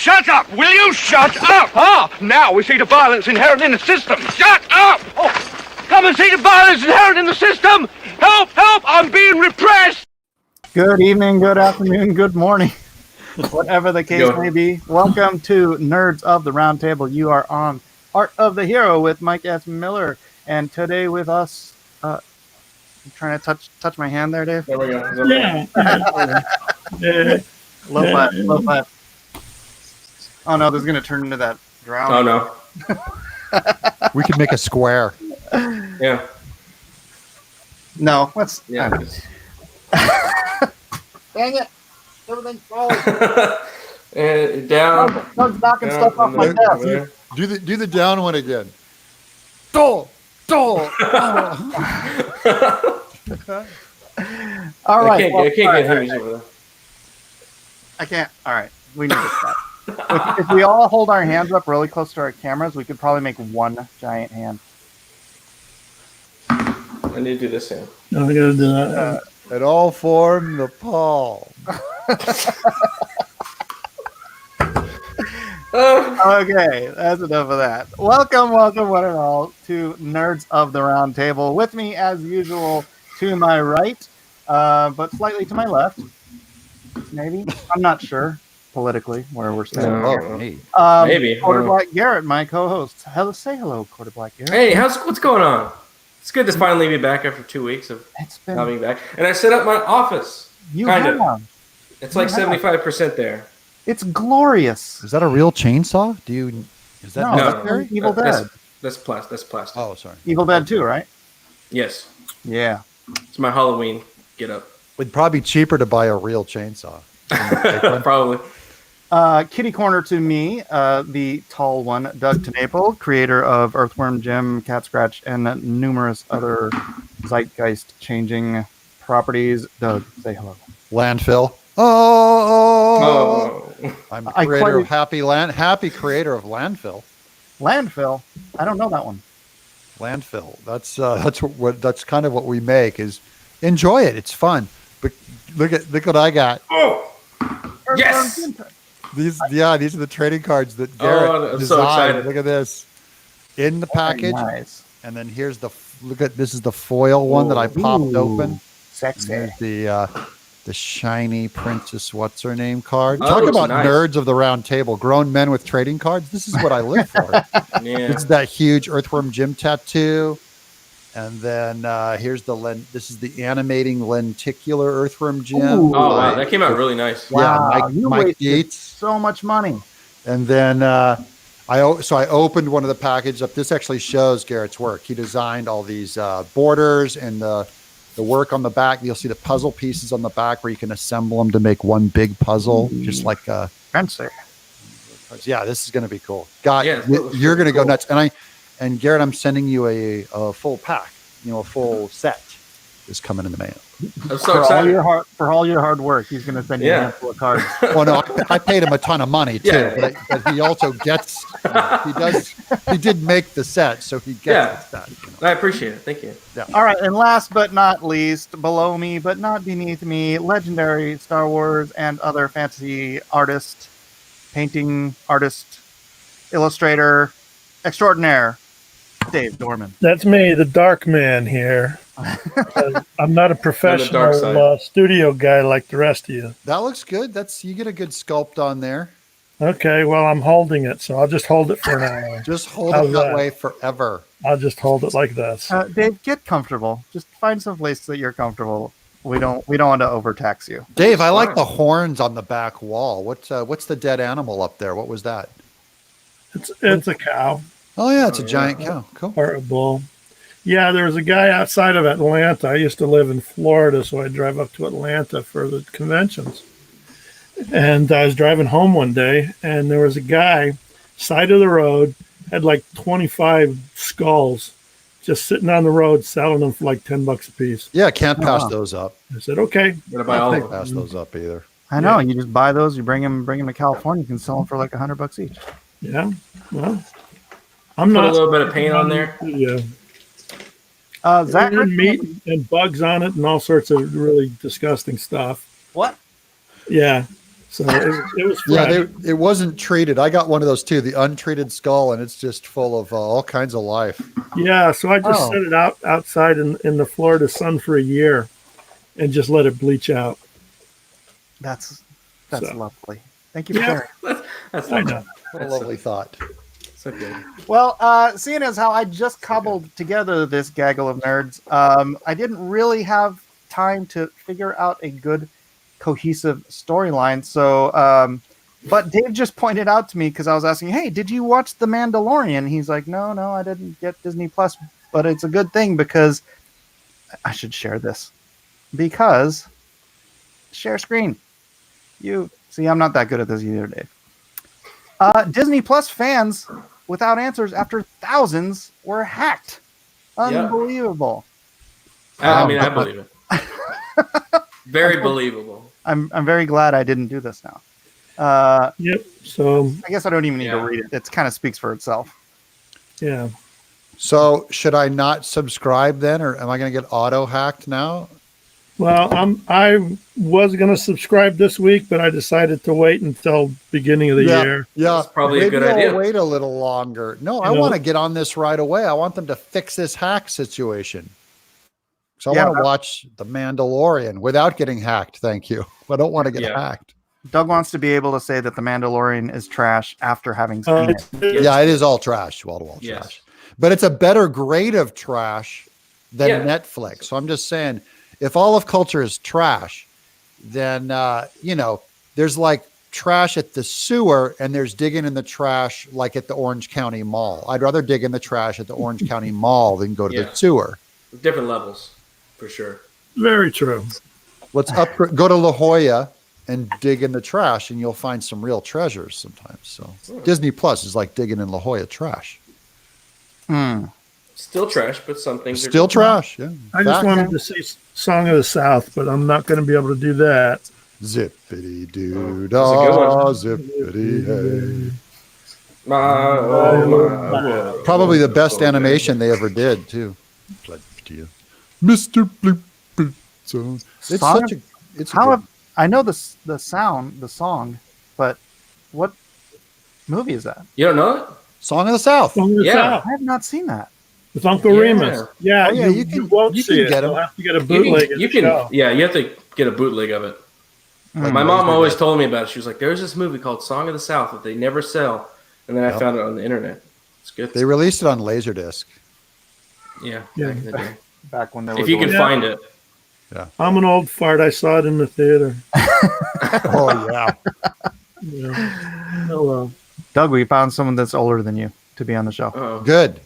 shut up! Will you shut up? Ah, now we see the violence inherent in the system. Shut up! Oh, come and see the violence inherent in the system! Help, help, I'm being repressed! Good evening, good afternoon, good morning, whatever the case may be. Welcome to Nerds of the Round Table. You are on Art of the Hero with Mike S. Miller. And today with us, I'm trying to touch my hand there, Dave. There we go. Yeah. Low five. Oh no, this is going to turn into that drown. Oh no. We could make a square. Yeah. No, let's. Yeah. Dang it! Everything falls. And down. Doug's knocking down, stuff off my desk. Do the down one again. All right. I can't get him over there. I can't. All right. We need to stop. If we all hold our hands up really close to our cameras, we could probably make one giant hand. I need to do this hand. No, I gotta do that. And all form the palm. Okay, that's enough of that. Welcome, one and all, to Nerds of the Round Table. With me, as usual, to my right, but slightly to my left. Maybe. I'm not sure, politically, where we're standing. Maybe. Quarter Black Garrett, my co-host. Say hello, Quarter Black Garrett. Hey, what's going on? It's good to finally be back after 2 weeks of not being back. And I set up my office. Kind of. It's like 75% there. It's glorious. Is that a real chainsaw? Is that necessary? Evil Dead. That's plastic. Oh, sorry. Evil Dead 2, right? Yes. Yeah. It's my Halloween get up. It'd probably be cheaper to buy a real chainsaw. Probably. Kitty corner to me, the tall one, Doug TenNapel, creator of Earthworm Jim, Cat Scratch, and numerous other zeitgeist-changing properties. Doug, say hello. Landfill. Oh. I'm creator of happy creator of Landfill. Landfill? I don't know that one. Landfill. That's kind of what we make. Is enjoy it. It's fun. But look what I got. Oh. Yes. These are the trading cards that Garrett designed. So excited. Look at this in the package, nice. And then here's this is the foil one that I popped open. Sexy. Here's the shiny Princess What's Her Name card. Talk about nice. Nerds of the Round Table, grown men with trading cards. This is what I live for. Yeah. It's that huge Earthworm Jim tattoo. And then here's this is the animating lenticular Earthworm Jim. Ooh, oh, wow. That came out really nice. Wow. Yeah, Mike Yates. So much money. And then I opened one of the packages up. This actually shows Garrett's work. He designed all these borders and the work on the back. You'll see the puzzle pieces on the back where you can assemble them to make one big puzzle, just like fancy. Yeah, this is going to be cool. You're going to go nuts. And Garrett, I'm sending you a full pack. A full set is coming in the mail. I'm so excited. For all your hard work, he's going to send you a handful of cards. Well, no, I paid him a ton of money too, but he also gets. He did make the set, so he gets the set. I appreciate it. Thank you. Yeah. All right, and last but not least, below me but not beneath me, legendary Star Wars and other fantasy artist, painting artist, illustrator extraordinaire, Dave Dorman. That's me, the dark man here. I'm not a professional studio guy like the rest of you. That looks good. You get a good sculpt on there. Okay, well, I'm holding it, so I'll just hold it for now. Just hold it that way forever. I'll just hold it like this. Dave, get comfortable. Just find some place that you're comfortable. We don't want to overtax you. Dave, I like the horns on the back wall. What's the dead animal up there? What was that? It's a cow. Oh yeah, it's a giant cow. Cool. Or a bull. Yeah, there was a guy outside of Atlanta. I used to live in Florida, so I'd drive up to Atlanta for the conventions. And I was driving home one day, and there was a guy, side of the road, had like 25 skulls just sitting on the road, selling them for like $10 a piece. Yeah, can't pass those up. I said, okay. I can't pass those up either. I know. You just buy those, you bring them to California, you can sell them for like $100 each. Yeah, well, I'm not. Put a little bit of paint on there. Yeah. Zach, meat and bugs on it and all sorts of really disgusting stuff. What? Yeah. So it was fresh. Yeah, it wasn't treated. I got one of those too, the untreated skull, and it's just full of all kinds of life. Yeah, so I just set it outside in the Florida sun for a year and just let it bleach out. That's lovely. Thank you for sharing. That's I know. What a lovely thought. So good. Well, seeing as how I just cobbled together this gaggle of nerds, I didn't really have time to figure out a good, cohesive storyline. So, but Dave just pointed out to me because I was asking, "Hey, did you watch The Mandalorian?" He's like, "No, I didn't get Disney Plus, but it's a good thing because I should share this because share screen. You see, I'm not that good at this either, Dave." Disney Plus fans without answers after thousands were hacked. Unbelievable. I mean, I believe it. Very believable. I'm very glad I didn't do this now. Yep. So I guess I don't even need to read it. It kind of speaks for itself. Yeah. So should I not subscribe then, or am I going to get auto hacked now? Well, I was going to subscribe this week, but I decided to wait until beginning of the year. Yeah, that's probably maybe a good idea. I'll wait a little longer. No, I want to get on this right away. I want them to fix this hack situation. So I want to watch The Mandalorian without getting hacked. Thank you. I don't want to get hacked. Doug wants to be able to say that The Mandalorian is trash after having seen it. Yeah, it is all trash, wall-to-wall trash. But it's a better grade of trash than Netflix. So I'm just saying, if all of culture is trash, then, there's like trash at the sewer and there's digging in the trash like at the Orange County Mall. I'd rather dig in the trash at the Orange County Mall than go to the sewer. Different levels, for sure. Very true. Let's go to La Jolla and dig in the trash and you'll find some real treasures sometimes. So Disney Plus is like digging in La Jolla trash. Still trash, but some things are still trash. Yeah. I just wanted to see Song of the South, but I'm not going to be able to do that. Zippity doo dah, zippity hey. Probably the best animation they ever did too. Mr. Bloop Bloop Zone. It's such a. It's I know the song, but what movie is that? You don't know it? Song of the South. Song of the South. I have not seen that. With Uncle Remus. Yeah, you won't see it. Get You'll have to get a bootleg. You have to get a bootleg of it. My mom always told me about it. She was like, "There's this movie called Song of the South that they never sell," and then I found it on the internet. It's good. They released it on Laserdisc. Yeah. Back in the day. Back when if you can find it. Yeah. I'm an old fart. I saw it in the theater. Oh yeah. Hello, Doug. We found someone that's older than you to be on the show. Uh-oh. Good.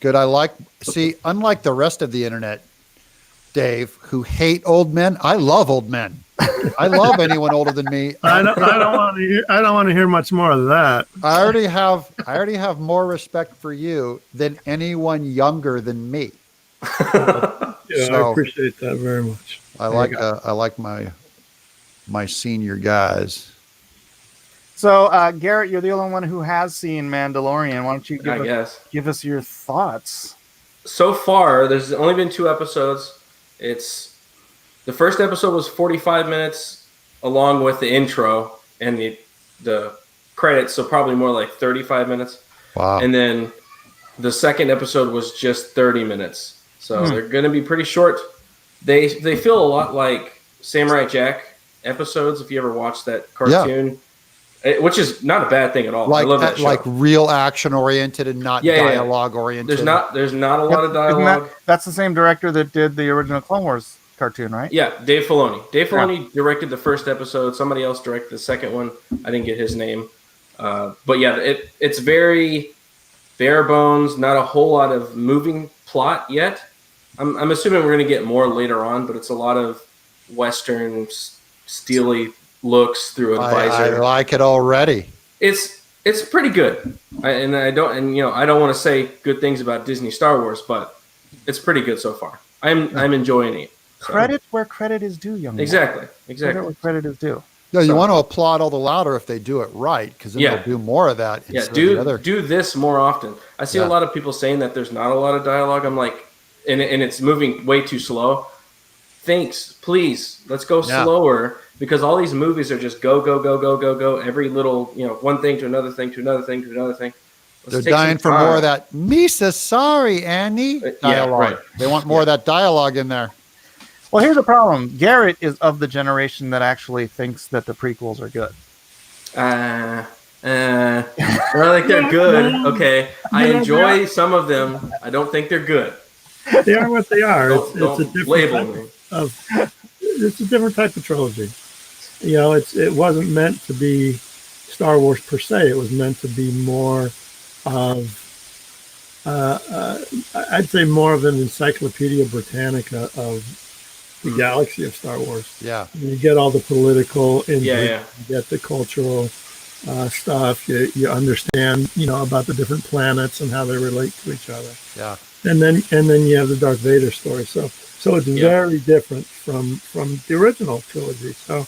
Unlike the rest of the internet, Dave, who hate old men, I love old men. I love anyone older than me. I don't want to hear much more of that. I already have more respect for you than anyone younger than me. Yeah, I appreciate that very much. I like my senior guys. So, Garrett, you're the only one who has seen Mandalorian. Why don't you give us your thoughts? So far, there's only been 2 episodes. The first episode was 45 minutes, along with the intro and the credits, so probably more like 35 minutes. Wow! And then the second episode was just 30 minutes. So they're going to be pretty short. They feel a lot like Samurai Jack episodes. If you ever watched that cartoon. Which is not a bad thing at all. I love that show. Like real action oriented and not dialogue oriented. There's not a lot of dialogue. That's the same director that did the original Clone Wars cartoon, right? Yeah, Dave Filoni. Dave Filoni directed the first episode. Somebody else directed the second one. I didn't get his name. But yeah, it's very bare bones. Not a whole lot of moving plot yet. I'm assuming we're going to get more later on, but it's a lot of Western steely looks through a visor. I like it already. It's pretty good. I don't want to say good things about Disney Star Wars, but it's pretty good so far. I'm enjoying it. So. Credit where credit is due, young man. Exactly. Credit where credit is due. Yeah, you want to applaud all the louder if they do it right, because then they'll do more of that. Do this more often. I see a lot of people saying that there's not a lot of dialogue. I'm like, and it's moving way too slow. thanks, please, let's go slower, because all these movies are just go, go, go, go, go, go, every little, one thing to another thing to another thing to another thing. They're dying for more of that Misa, sorry, Annie dialogue. Right. They want more of that dialogue in there. Well, here's the problem. Garrett is of the generation that actually thinks that the prequels are good. Well, like they're good. Okay. I enjoy some of them. I don't think they're good. They are what they are. Don't it's a different label me. It's a different type of trilogy. It wasn't meant to be Star Wars per se. It was meant to be more of, I'd say, more of an Encyclopedia Britannica of the galaxy of Star Wars. Yeah. You get all the political, you Yeah. get the cultural stuff. You understand, about the different planets and how they relate to each other. Yeah. And then you have the Darth Vader story. So it's very different from the original trilogy. So,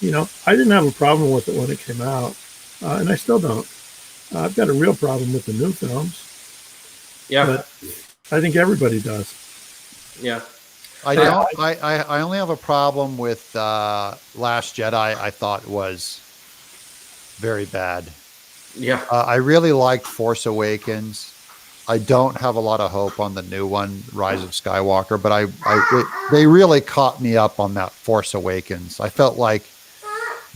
I didn't have a problem with it when it came out, and I still don't. I've got a real problem with the new films. Yeah, but I think everybody does. Yeah, I don't. I only have a problem with Last Jedi. I thought was very bad. Yeah, I really liked Force Awakens. I don't have a lot of hope on the new one, Rise of Skywalker, but they really caught me up on that Force Awakens. I felt like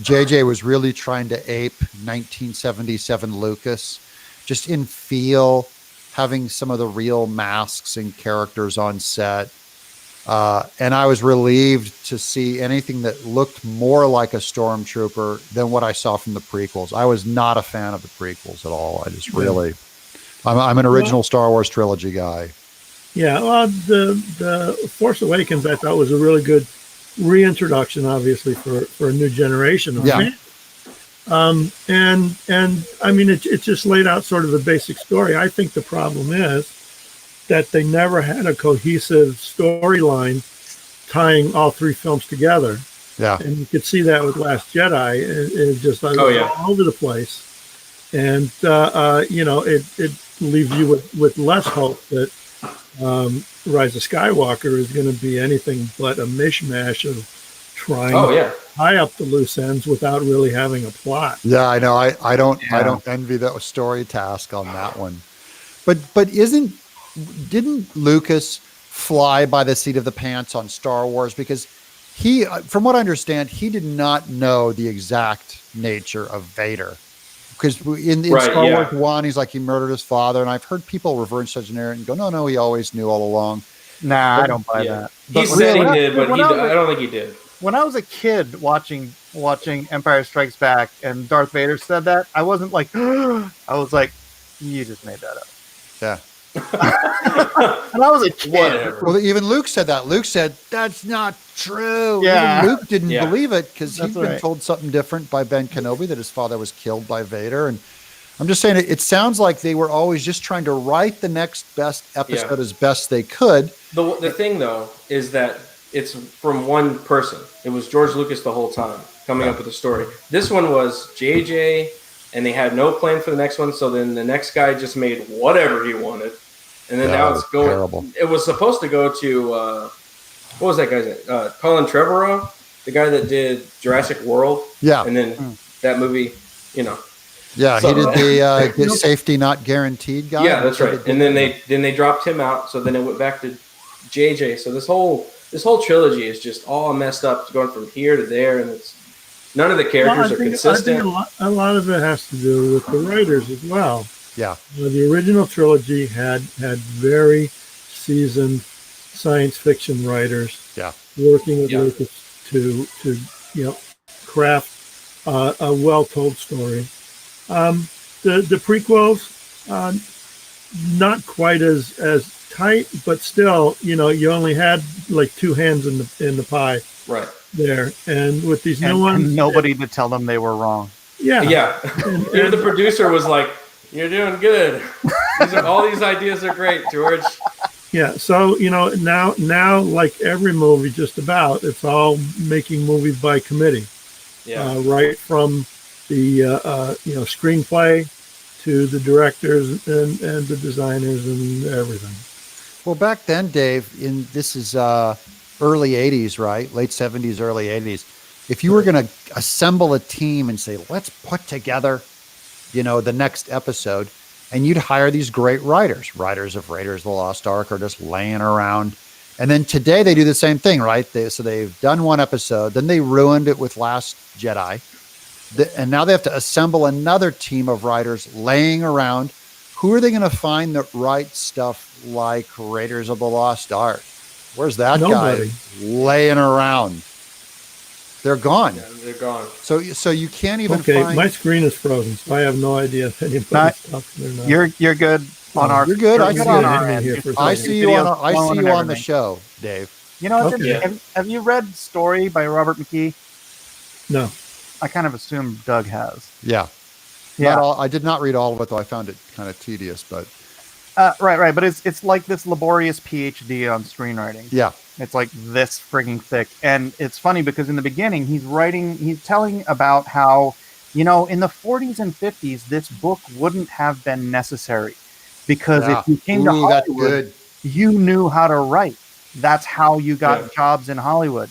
JJ was really trying to ape 1977 Lucas, just in feel, having some of the real masks and characters on set. And I was relieved to see anything that looked more like a stormtrooper than what I saw from the prequels. I was not a fan of the prequels at all. I just really, I'm an original Star Wars trilogy guy. Yeah, well, the Force Awakens I thought was a really good reintroduction, obviously, for a new generation of fans. And I mean, it just laid out sort of the basic story. I think the problem is that they never had a cohesive storyline tying all three films together. Yeah. And you could see that with Last Jedi. It just all over the place. And, it leaves you with less hope that Rise of Skywalker is going to be anything but a mishmash of trying to tie up the loose ends without really having a plot. Yeah, I know. I don't envy that story task on that one. But didn't Lucas fly by the seat of the pants on Star Wars? Because he, from what I understand, he did not know the exact nature of Vader. Because in Star Wars 1, he's like, he murdered his father. And I've heard people reverse engineer it and go, no, he always knew all along. Nah, I don't buy that. He said he did, but I don't think he did. When I was a kid watching Empire Strikes Back and Darth Vader said that, I wasn't like, I was like, you just made that up. Yeah. And I was a kid. Whatever. Well, even Luke said that. Luke said, that's not true. Yeah. Even Luke didn't believe it because he'd been right. told something different by Ben Kenobi, that his father was killed by Vader. And I'm just saying, it sounds like they were always just trying to write the next best episode as best they could. The thing, though, is that it's from one person. It was George Lucas the whole time coming up with the story. This one was JJ, and they had no plan for the next one. So then the next guy just made whatever he wanted. And then now it's going. Terrible. It was supposed to go to what was that guy's name? Colin Trevorrow, the guy that did Jurassic World. Yeah, and then that movie, Yeah, so, he did the safety not guaranteed guy. Yeah, that's right. And then they dropped him out. So then it went back to JJ. So this whole trilogy is just all messed up, going from here to there, and it's none of the characters are consistent. I think a lot of it has to do with the writers as well. Yeah. The original trilogy had very seasoned science fiction writers working with Lucas to craft a well-told story. The prequels, not quite as tight, but still, you only had like two hands in the pie. Right. There. And with these new ones, nobody to tell them they were wrong. Yeah. Yeah. Even the producer was like, "You're doing good. All these ideas are great, George." Yeah, so now like every movie, just about, it's all making movies by committee. Yeah. Right from the screenplay to the directors and the designers and everything. Well, back then, Dave, this is early 80s, right? Late 70s, early 80s. If you were going to assemble a team and say, let's put together, the next episode, and you'd hire these great writers of Raiders of the Lost Ark are just laying around. And then today they do the same thing, right? So they've done one episode, then they ruined it with Last Jedi. And now they have to assemble another team of writers laying around. Who are they going to find that write stuff like Raiders of the Lost Ark? Where's that Nobody. guy laying around? They're gone. Yeah, they're gone. So you can't even Okay, find. my screen is frozen, so I have no idea if anybody's talking or not. You're good on our. You're good. I You're see good on it. our Here end. for a I second. see you on. Video's I see flowing you and on the everything. show, Dave. You know what's Okay. interesting? Have you read Story by Robert McKee? No. I kind of assume Doug has. Yeah. Yeah. Not all, I did not read all of it though. I found it kind of tedious, but Right. But it's like this laborious PhD on screenwriting. yeah. It's like this frigging thick. And it's funny because in the beginning, he's telling about how, in the 40s and 50s, this book wouldn't have been necessary because if you came to that's Hollywood, good. you knew how to write. That's how you got jobs in Hollywood.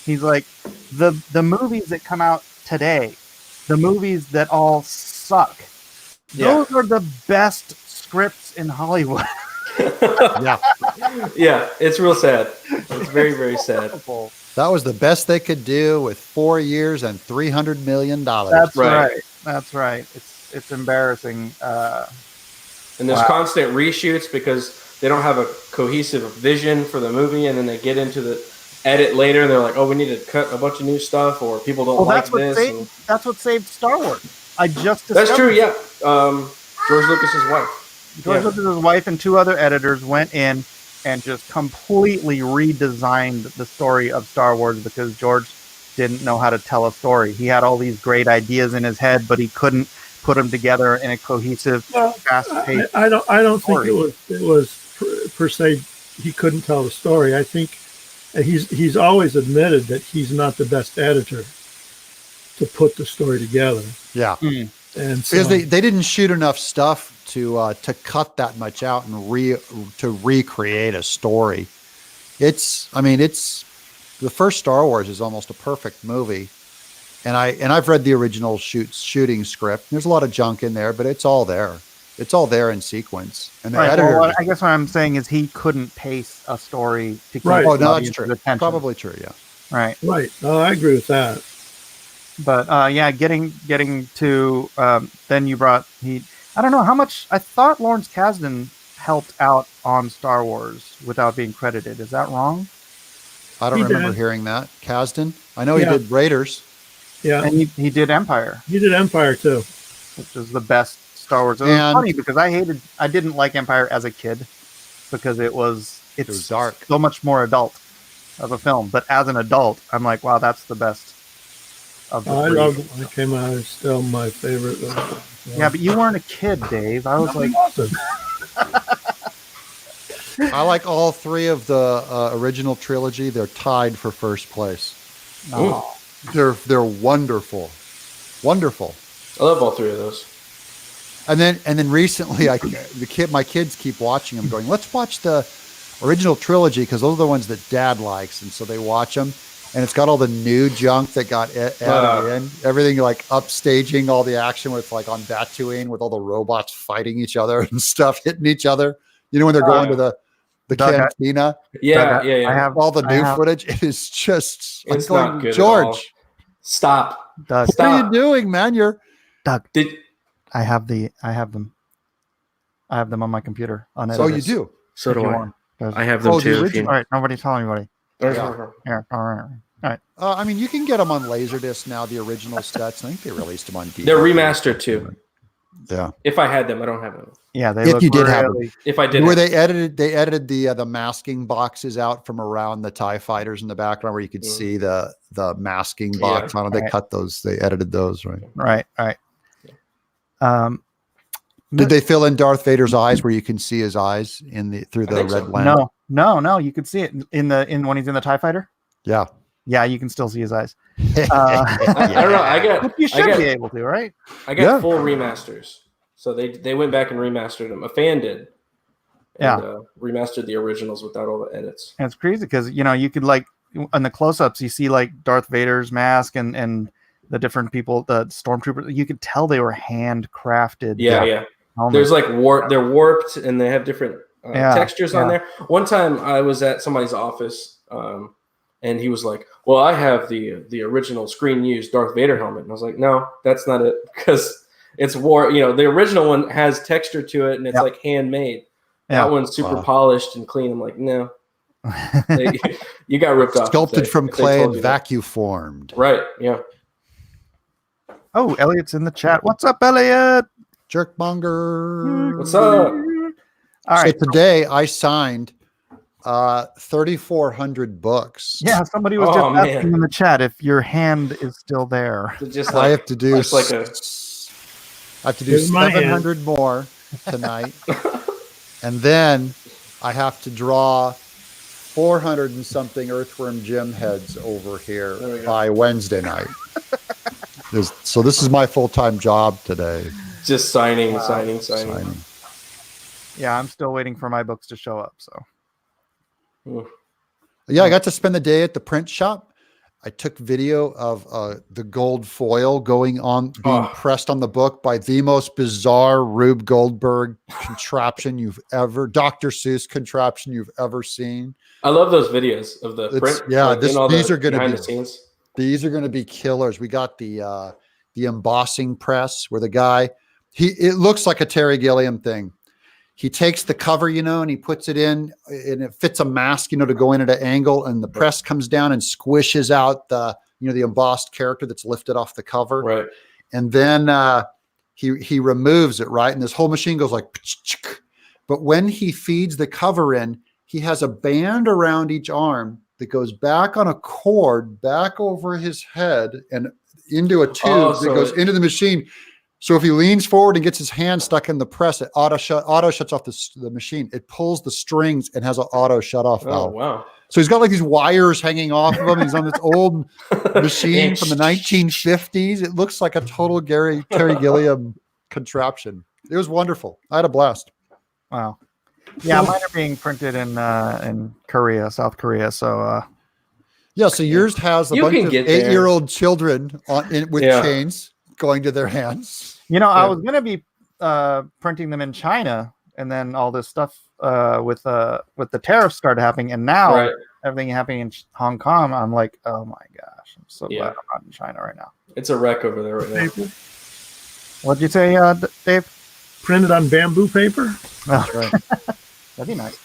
He's like, the movies that come out today, the movies that all suck, those are the best scripts in Hollywood. Yeah. Yeah, it's real sad. It's very, very sad. That was the best they could do with 4 years and $300 million. That's Right. right. That's right. It's embarrassing. And there's constant reshoots because they don't have a cohesive vision for the movie, and then they get into the edit later and they're like, oh, we need to cut a bunch of new stuff, or people don't like this. That's what saved Star Wars. I just That's true, discovered yeah. George Lucas's wife. George Lucas's wife and two other editors went in and just completely redesigned the story of Star Wars because George didn't know how to tell a story. He had all these great ideas in his head, but he couldn't put them together in a cohesive, fast-paced. I don't story. think it was per se he couldn't tell the story. I think he's always admitted that he's not the best editor to put the story together. Yeah. And so, Because they didn't shoot enough stuff to cut that much out and to recreate a story. It's the first Star Wars is almost a perfect movie, and I've read the original shooting script. There's a lot of junk in there, but it's all there. It's all there in sequence. And the editor. Well, I guess what I'm saying is he couldn't pace a story to keep Right. Oh the no, that's audience's true. attention. Probably true. Yeah. Right. right. No, I agree with that. But getting to then you brought I don't know how much. I thought Lawrence Kasdan helped out on Star Wars without being credited. Is that wrong? I don't He remember did. hearing that. Kasdan. I know he Yeah. did Raiders. Yeah. And he did Empire, He did Empire too. which is the best Star Wars. It was And- funny because I didn't like Empire as a kid because it's was dark. so much more adult of a film. But as an adult, I'm like, wow, that's the best of the I three. loved it when it came out. It's still my favorite. Yeah, but you weren't a kid, Dave. I was like, Awesome. I like all three of the original trilogy. They're tied for first place. oh. They're wonderful, wonderful. I love all three of those. And then recently, my kids keep watching them, going, "Let's watch the original trilogy because those are the ones that Dad likes." And so they watch them, and it's got all the new junk that got added in. Everything like upstaging all the action with like on Tatooine with all the robots fighting each other and stuff, hitting each other. You know when they're going to the Doug, cantina, Yeah, Doug, yeah. I have all the new have- footage. It is just It's I'm not going, good at all. George. Stop. Doug, What are Stop. you doing, man? Doug. Did I have them. I have them on my computer. So you do. so If do you I. want. There's- I have them Oh, the too. if original. you- All right, nobody tell anybody. Yeah. Yeah, all right. I mean, you can get them on Laserdisc now. The original sets. I think they released them on DVD. They're remastered too. Yeah. If I had them, I don't have them. Yeah, they If look you did have really, If I did, Where they edited the masking boxes out from around the TIE fighters in the background where you could see the masking box on it. They Right. cut those. They edited those, right? right. Did they fill in Darth Vader's eyes where you can see his eyes through the think red so. lens? No. You could see it in when he's in the TIE fighter. Yeah. Yeah, you can still see his eyes. I don't know. But you should be able to, right? I got Yeah. full remasters. So they went back and remastered them. A fan did. and remastered the originals without all the edits. And it's crazy because you could like on the close-ups you see like Darth Vader's mask and the different people, the stormtroopers. You could tell they were handcrafted. Yeah. There's like they're warped and they have different textures on there. One time I was at somebody's office and he was like, well, I have the original screen used Darth Vader helmet. And I was like, no, that's not it, because it's the original one has texture to it and it's like handmade. That one's super polished and clean. I'm like, no. You got ripped off. Sculpted from clay and vacuum formed. Right, yeah. Oh, Elliot's in the chat. What's up, Elliot? Jerkmonger. What's up? All right. So today I signed 3,400 books. Yeah, somebody was just asking in the chat if your hand is still there. Just I have to do. It's like I have to do 700 more tonight, and then I have to draw 400 and something Earthworm Jim heads over here by Wednesday night. So this is my full-time job today. Just signing. Yeah, I'm still waiting for my books to show up. So, yeah, I got to spend the day at the print shop. I took video of the gold foil being pressed on the book by the most bizarre Rube Goldberg contraption Dr. Seuss contraption you've ever seen. I love those videos of the print. Yeah, these are going to be the scenes. These are going to be killers. We got the embossing press where the guy it looks like a Terry Gilliam thing. He takes the cover, and he puts it in, and it fits a mask, to go in at an angle, and the press comes down and squishes out the embossed character that's lifted off the cover. Right. And then he removes it, right? And this whole machine goes like, but when he feeds the cover in, he has a band around each arm that goes back on a cord, back over his head and into a tube that goes into the machine. So if he leans forward and gets his hand stuck in the press, it auto shuts off the machine. It pulls the strings and has an auto shut off valve. Oh, wow. So he's got like these wires hanging off of him. He's on this old machine from the 1950s. It looks like a total Terry Gilliam contraption. It was wonderful. I had a blast. Wow. Yeah, mine are being printed in Korea, South Korea. So so yours has a bunch of 8-year-old children with chains going to their hands. I was going to be printing them in China, and then all this stuff with the tariffs started happening, and now everything happening in Hong Kong. I'm like, oh my gosh, I'm so glad I'm not in China right now. It's a wreck over there right now. What'd you say, Dave? Printed on bamboo paper. That's right. That'd be nice.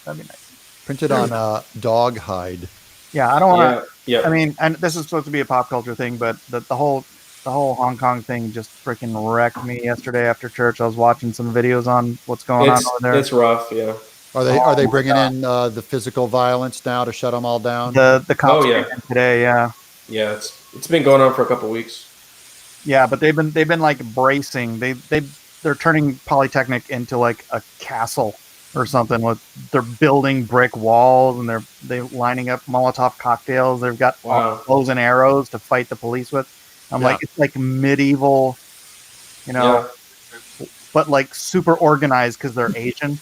Printed on dog hide. Yeah, I don't want to. Yeah. I mean, and this is supposed to be a pop culture thing, but the whole Hong Kong thing just freaking wrecked me yesterday after church. I was watching some videos on what's going on over there. It's rough, yeah. Are they bringing in the physical violence now to shut them all down? The cops today, yeah. Yeah, it's been going on for a couple of weeks. Yeah, but they've been like bracing. They're turning Polytechnic into like a castle or something. They're building brick walls and they're lining up Molotov cocktails. They've got bows and arrows to fight the police with. I'm like, it's like medieval, but like super organized because they're Asian.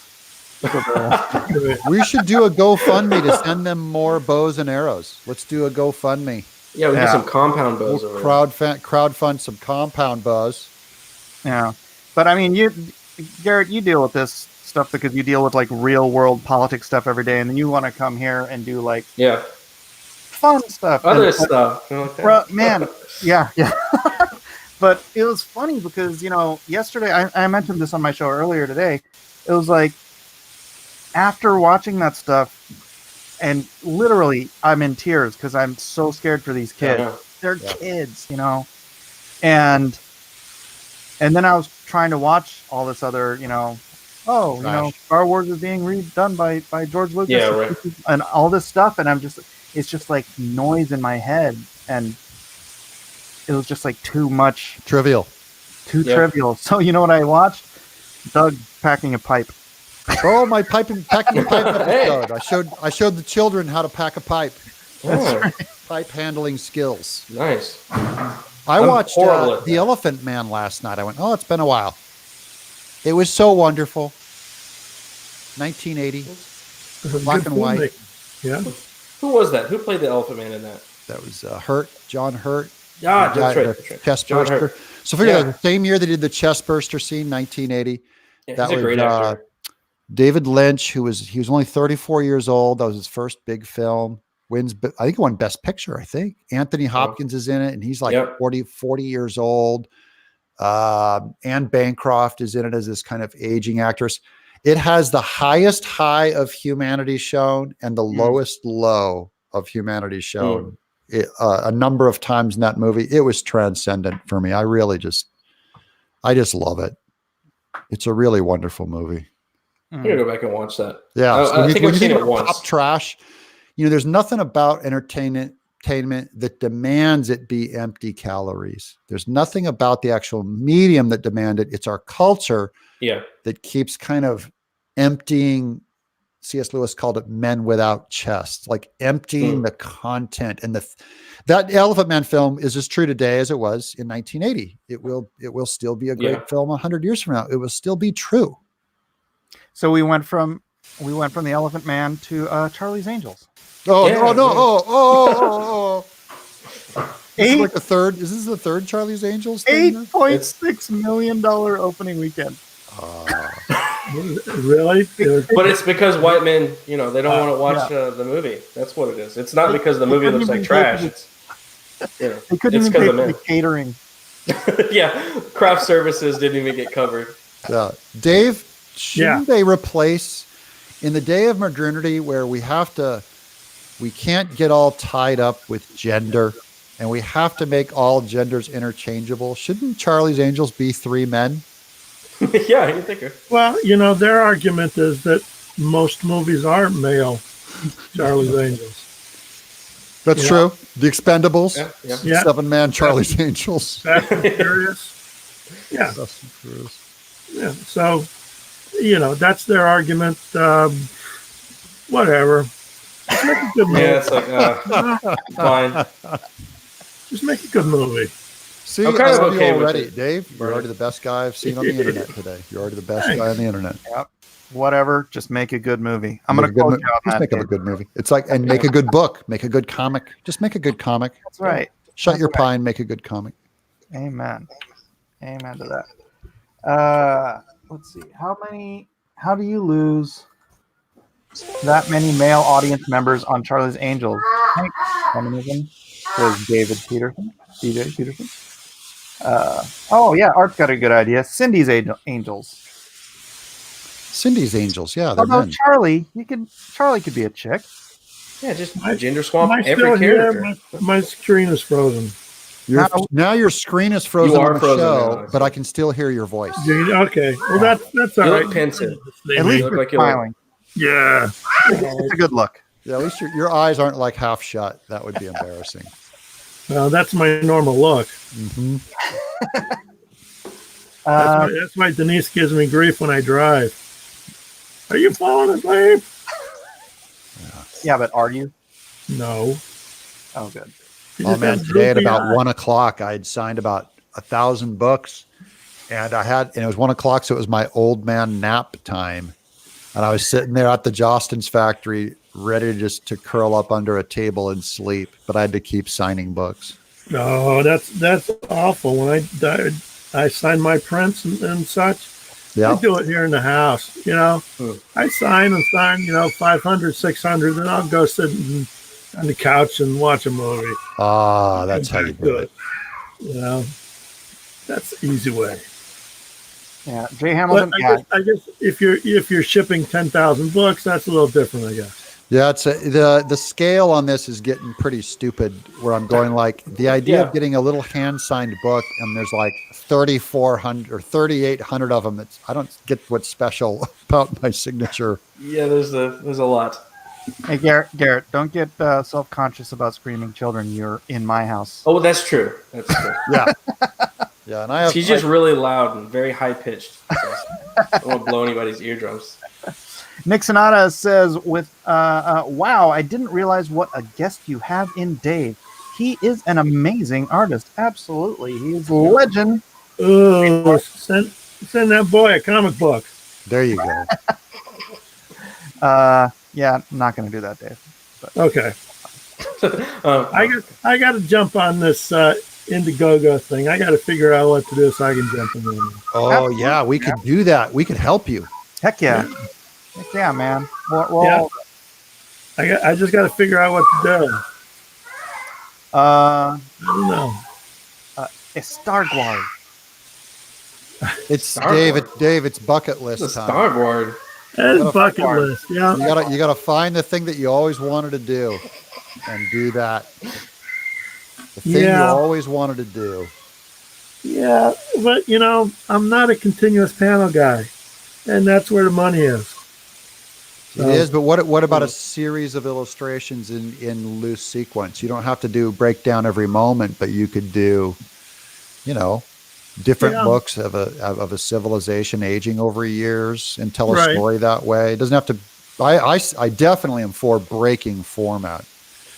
We should do a GoFundMe to send them more bows and arrows. Let's do a GoFundMe. Yeah, we get some compound bows over there. Crowdfund some compound bows. Yeah. But I mean, Garrett, you deal with this stuff because you deal with like real world politics stuff every day, and then you want to come here and do like fun stuff, other stuff. Man, yeah. But it was funny because yesterday I mentioned this on my show earlier today. It was like after watching that stuff, and literally I'm in tears because I'm so scared for these kids. They're kids, and then I was trying to watch all this other, Star Wars is being redone by George Lucas, and all this stuff, and it's just like noise in my head, and it was just like too much, trivial. So you know what I watched? Doug packing a pipe. Oh, my packing a pipe episode. I showed the children how to pack a pipe. Pipe handling skills. Nice. I watched The Elephant Man last night. I went, it's been a while. It was so wonderful. 1980. It was Black good and white. filmmaking. Yeah. Who was that? Who played the Elephant Man in that? That was Hurt, John Hurt. Yeah, the that's guy- right. the That's right. Chest John burster. Hurt. So figure Yeah. that the same year they did the chest burster scene, 1980. Yeah, That he's a was, great actor. David Lynch, he was only 34 years old. That was his first big film. I think he won Best Picture, I think. Anthony Hopkins is in it, and he's like Yep. 40 years old. Anne Bancroft is in it as this kind of aging actress. It has the highest high of humanity shown and the lowest low of humanity shown a number of times in that movie. It was transcendent for me. I just love it. It's a really wonderful movie. I'm gonna go back and watch that. Yeah. I think I've seen it about once. Pop trash, there's nothing about entertainment that demands it be empty calories. There's nothing about the actual medium that demand it. It's our culture that keeps kind of emptying. C.S. Lewis called it men without chests, like emptying the content. And that Elephant Man film is as true today as it was in 1980. It will still be a great film 100 years from now. It will still be true. So we went from the Elephant Man to Charlie's Angels. Is this like the third? Is this the third Charlie's Angels thing? $8.6 million opening weekend. Really? But it's because white men, they don't want to watch the movie. That's what it is. It's not because the movie looks like trash. They couldn't even pay for the catering. Craft services didn't even get covered. Yeah, Dave, shouldn't they replace in the day of modernity where we can't get all tied up with gender and we have to make all genders interchangeable? Shouldn't Charlie's Angels be 3 men? Yeah, you think. Well, their argument is that most movies are male Charlie's Angels. That's true. The Expendables. Yeah. 7-man Charlie's Angels. Fast and Furious. Yeah. Fast and Furious. Yeah. So, that's their argument. Whatever. Just make a good movie. Yeah, it's like, fine. Just make a good movie. See, I'm kind of I love you okay with already, it. Dave. You're already the best guy I've seen on the internet today. You're already the best guy on the internet. Yep. Whatever. Just make a good movie. I'm going to quote you on Just that. make up a good movie. It's like, and make a good book. Make a good comic. Just make a good comic. That's right. Shut your pie and make a good comic. Amen. Amen to that. Let's see. How do you lose that many male audience members on Charlie's Angels? Feminism, says David Peterson. DJ Peterson. Art's got a good idea. Cindy's Angels. Cindy's Angels. Yeah. How about Charlie? Charlie could be a chick. Yeah, just gender swap Am I every still here? character. My screen is frozen. Now your screen is frozen You are on the frozen show, now. but I can still hear your voice. Okay. Well, that's all You right. look pensive. At least look you're like you look- smiling. Yeah. It's a good look. Yeah, at least your eyes aren't like half shut. That would be embarrassing. Well, that's my normal look. Mm-hmm. That's why Denise gives me grief when I drive. Are you falling asleep? Yeah, but are you? No. Oh, good. You Oh just man, have today at droopy about eyes. 1 o'clock, I had signed about 1,000 books, and it was 1 o'clock, so it was my old man nap time, and I was sitting there at the Jostens factory, ready just to curl up under a table and sleep, but I had to keep signing books. No, that's awful. When I sign my prints and such. Yeah, I do it here in the house. I sign 500, 600, then I'll go sit on the couch and watch a movie. that's how you do it. That's the easy way. Yeah, Jay Hamilton. But I guess if you're shipping 10,000 books, that's a little different, I guess. Yeah, the scale on this is getting pretty stupid. Where I'm going, like the idea of getting a little hand signed book, and there's like 3,400 or 3,800 of them. I don't get what's special about my signature. Yeah, there's a lot. Hey, Garrett, don't get self-conscious about screaming children. You're in my house. Oh, that's true. That's true. Yeah, yeah, and I have. She's just really loud and very high pitched. I don't want to blow anybody's eardrums. Nick Sonata says, wow, I didn't realize what a guest you have in Dave. He is an amazing artist. Absolutely. He is a legend. Oh, send that boy a comic book. There you go. Yeah, I'm not going to do that, Dave. Okay. I got to jump on this Indiegogo thing. I got to figure out what to do so I can jump in there. Oh yeah, we could do that. We could help you. Heck yeah. Heck yeah, man. Yeah. I just got to figure out what to do. I don't know. It's Starguard. It's Dave. It's bucket list It's a time. Starboard. That is bucket list. Yeah. You gotta find the thing that you always wanted to do, and do that. The thing you always wanted to do. Yeah, but I'm not a continuous panel guy, and that's where the money is. It is, but what about a series of illustrations in loose sequence? You don't have to break down every moment, but you could do, different books of a civilization aging over years and tell a story that way. It doesn't have to. I definitely am for breaking format.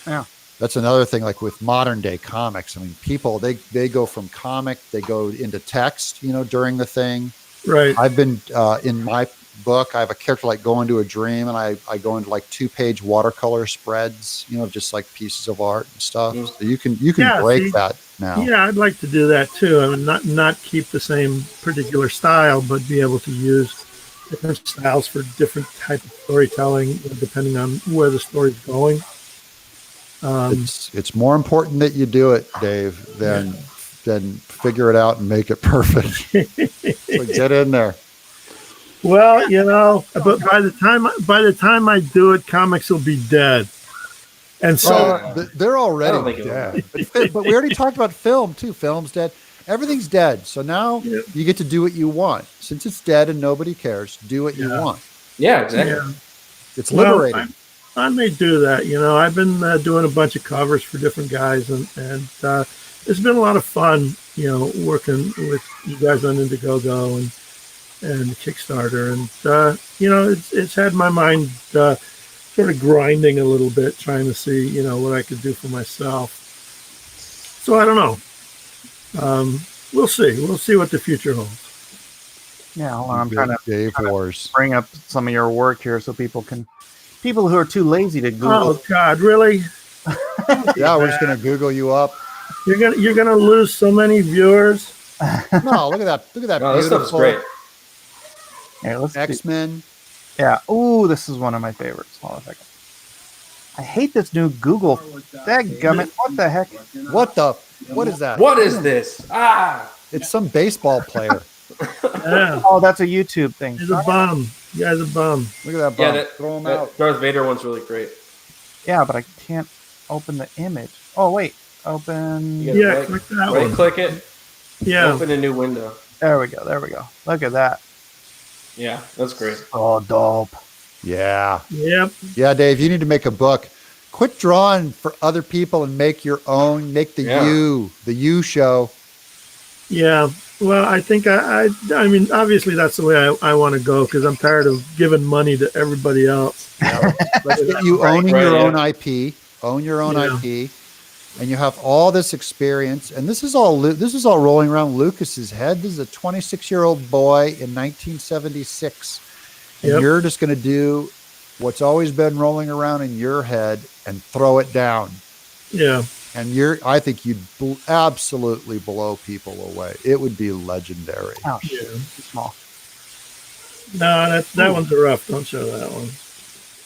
Yeah. That's another thing, like with modern day comics. I mean, people, they go from comic, they go into text, during the thing. Right. I've been, in my book, I have a character like go into a dream, and I go into like 2-page watercolor spreads, just like pieces of art and stuff. So you can break that now. Yeah, I'd like to do that too. I mean, not keep the same particular style, but be able to use different styles for different type of storytelling, depending on where the story's going. It's more important that you do it, Dave, than figure it out and make it perfect. So get in there. Well, but by the time I do it, comics will be dead. And so they're already dead. But we already talked about film too. Film's dead. Everything's dead. So now you get to do what you want. Since it's dead and nobody cares, do what you want. Yeah, exactly. Yeah. It's liberating. Well, I may do that. I've been doing a bunch of covers for different guys, and it's been a lot of fun, working with you guys on Indiegogo and Kickstarter, and it's had my mind sort of grinding a little bit, trying to see what I could do for myself. So I don't know. We'll see. We'll see what the future holds. Yeah, hold on. I'm trying to bring up some of your work here so people who are too lazy to Google. Oh God, really? Yeah, we're just gonna Google you up. You're gonna lose so many viewers. No, look at that. Look at that. Oh, this stuff's great. Yeah, let's X-Men. Yeah. Ooh, this is one of my favorites. Hold on a second. I hate this new Google. Dadgummit. What the heck? What is that? What is this? It's some baseball player. Yeah. Oh, that's a YouTube thing. He's a bum. You guys a bum. Look at that bum. Yeah, Throw him out. Darth Vader one's really great. Yeah, but I can't open the image. Oh, wait. Open. Yeah, click that one. Click it. Yeah. Open a new window. There we go. Look at that. Yeah, that's great. Oh, dope. Yeah. Yep. Yeah, Dave, you need to make a book. Quit drawing for other people and make your own. Make the you show. Yeah. Well, I think I mean, obviously that's the way I want to go, because I'm tired of giving money to everybody else. Yeah. Let's get you owning your own IP. Own your own IP, and you have all this experience. And this is all rolling around Lucas's head. This is a 26-year-old boy in 1976, and you're just going to do what's always been rolling around in your head and throw it down. Yeah. And I think you'd absolutely blow people away. It would be legendary. Oh, shit. Too small. No, that one's rough. Don't show that one.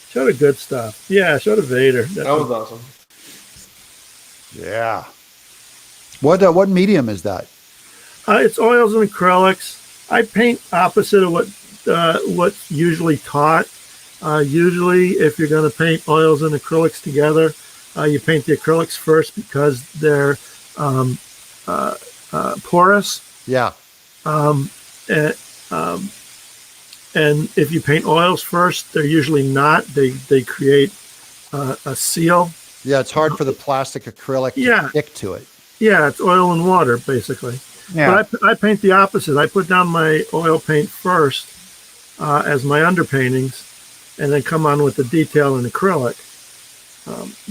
Show the good stuff. Yeah, show the Vader. That was awesome. Yeah. What medium is that? It's oils and acrylics. I paint opposite of what's usually taught. Usually, if you're going to paint oils and acrylics together, you paint the acrylics first because they're porous. Yeah. And if you paint oils first, they're usually not. They create a seal. Yeah, it's hard for the plastic acrylic to stick to it. Yeah, it's oil and water, basically. Yeah. But I paint the opposite. I put down my oil paint first as my underpaintings, and then come on with the detail in acrylic.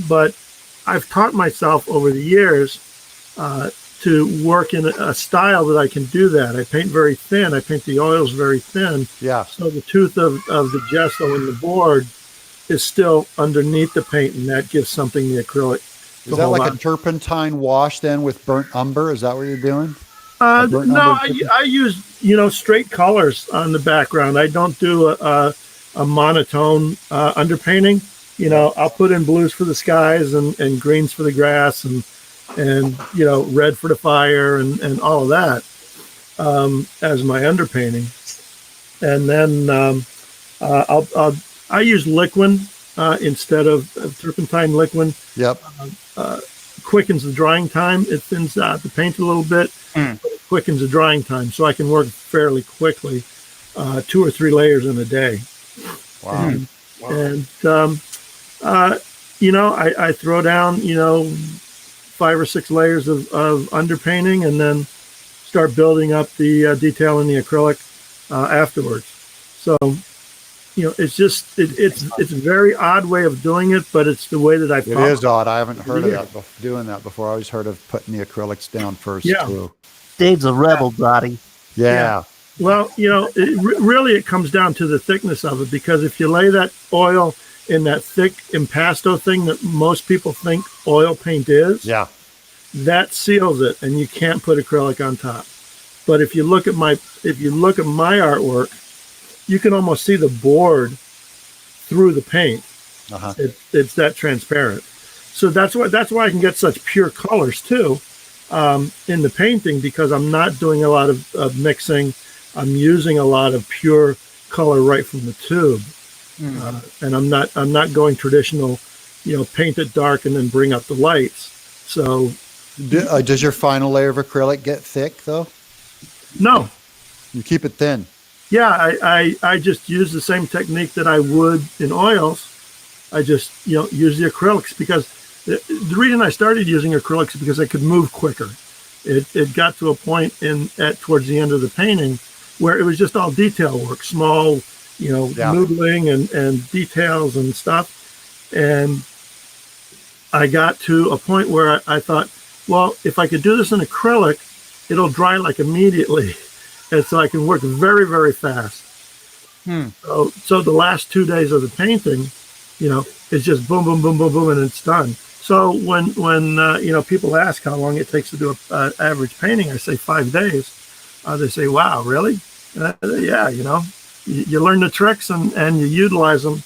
But I've taught myself over the years to work in a style that I can do that. I paint very thin. I paint the oils very thin. Yeah. So the tooth of the gesso in the board is still underneath the paint, and that gives something the acrylic. Is that like a turpentine wash then with burnt umber? Is that what you're doing? No, I use straight colors on the background. I don't do a monotone underpainting. I'll put in blues for the skies and greens for the grass and red for the fire and all of that as my underpainting. And then I use liquid instead of turpentine liquid. Yep. Quickens the drying time. It thins out the paint a little bit. But it quickens the drying time, so I can work fairly quickly, 2 or 3 layers in a day. Wow. And I throw down 5 or 6 layers of underpainting, and then start building up the detail in the acrylic afterwards. So it's just it's a very odd way of doing it, but it's the way that It is odd. I haven't heard of that doing that before. I always heard of putting the acrylics down first too. Dave's a rebel, Dottie. Yeah. Well, really it comes down to the thickness of it, because if you lay that oil in that thick impasto thing that most people think oil paint is, that seals it, and you can't put acrylic on top. But if you look at my artwork, you can almost see the board through the paint. It's that transparent. So that's why I can get such pure colors too in the painting, because I'm not doing a lot of mixing. I'm using a lot of pure color right from the tube, and I'm not going traditional, paint it dark and then bring up the lights. So, does your final layer of acrylic get thick though? No, you keep it thin. Yeah, I just use the same technique that I would in oils. I just use the acrylics, because the reason I started using acrylics is because I could move quicker. It got to a point towards the end of the painting where it was just all detail work, small, noodling and details and stuff. And I got to a point where I thought, well, if I could do this in acrylic, it'll dry like immediately. And so I can work very, very fast. So the last 2 days of the painting, it's just boom, boom, boom, boom, boom, and it's done. So when people ask how long it takes to do an average painting, I say 5 days. They say, "Wow, really?" Yeah, you learn the tricks and you utilize them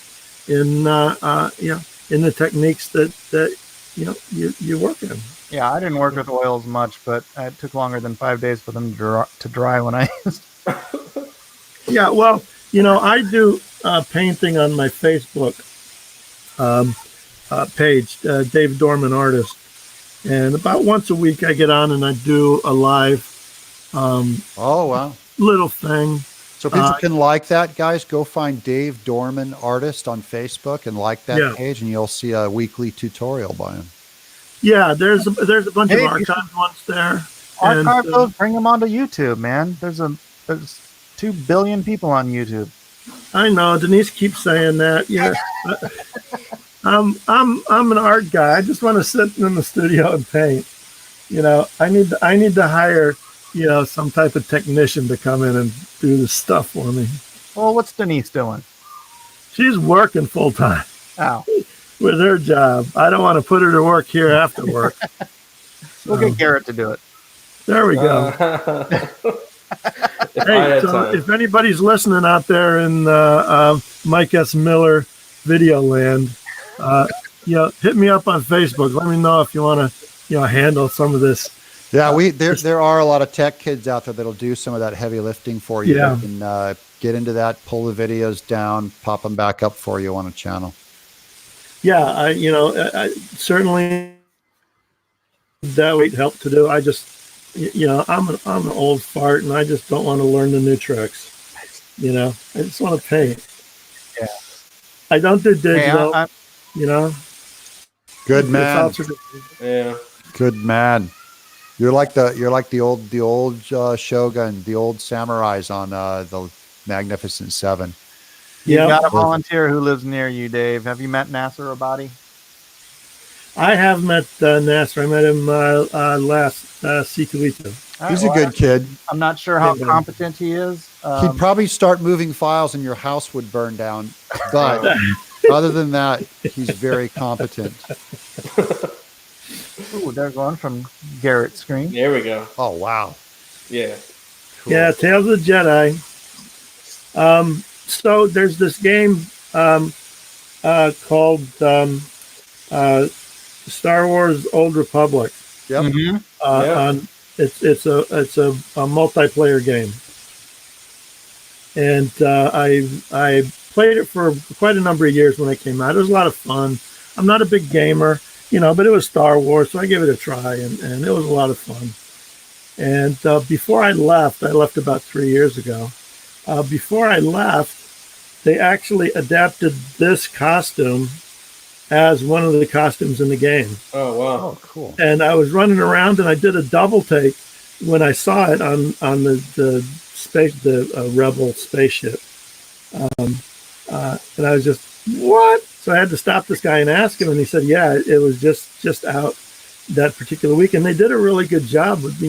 in the techniques that you work in. Yeah, I didn't work with oils much, but it took longer than 5 days for them to dry when I used. Yeah, well, I do painting on my Facebook page, Dave Dorman Artist, and about once a week I get on and I do a live little thing. So people can like that, guys. Go find Dave Dorman Artist on Facebook and like that page, and you'll see a weekly tutorial by him. Yeah, there's a bunch of archived ones there. Archive those, bring them onto YouTube, man. There's 2 billion people on YouTube. I know Denise keeps saying that. Yeah, I'm an art guy. I just want to sit in the studio and paint. I need to hire some type of technician to come in and do the stuff for me. Well, what's Denise doing? She's working full time. Oh. With her job. I don't want to put her to work here after work. We'll get Garrett to do it. There we go. Hey, so if anybody's listening out there in Mike S. Miller video land, hit me up on Facebook. Let me know if you want to, handle some of this. Yeah, there are a lot of tech kids out there that'll do some of that heavy lifting for you. Yeah. You can get into that, pull the videos down, pop them back up for you on a channel. Yeah, I certainly that would help to do. I just, I'm an old fart, and I just don't want to learn the new tricks. I just want to paint. Yeah, I don't do digital. Good man. Yeah. Good man. You're like the old Shogun, the old samurais on the Magnificent Seven. You got a volunteer who lives near you, Dave. Have you met Nasser Abadi? I have met Nasser. I met him last C2E2. He's a good kid. I'm not sure how competent he is. He'd probably start moving files and your house would burn down. But Other than that, he's very competent. Ooh, there's one from Garrett's screen. There we go. Oh, wow. Yeah. Cool. Yeah, Tales of the Jedi. So there's this game called Star Wars Old Republic. Yep. Mm-hmm. It's a multiplayer game, and I played it for quite a number of years when it came out. It was a lot of fun. I'm not a big gamer, but it was Star Wars, so I gave it a try, and it was a lot of fun. And before I left about 3 years ago. Before I left, they actually adapted this costume as one of the costumes in the game. Oh, wow. Oh, cool. And I was running around, and I did a double take when I saw it on the Rebel spaceship. And I was just, what? So I had to stop this guy and ask him, and he said, yeah, it was just out that particular week. And they did a really good job with,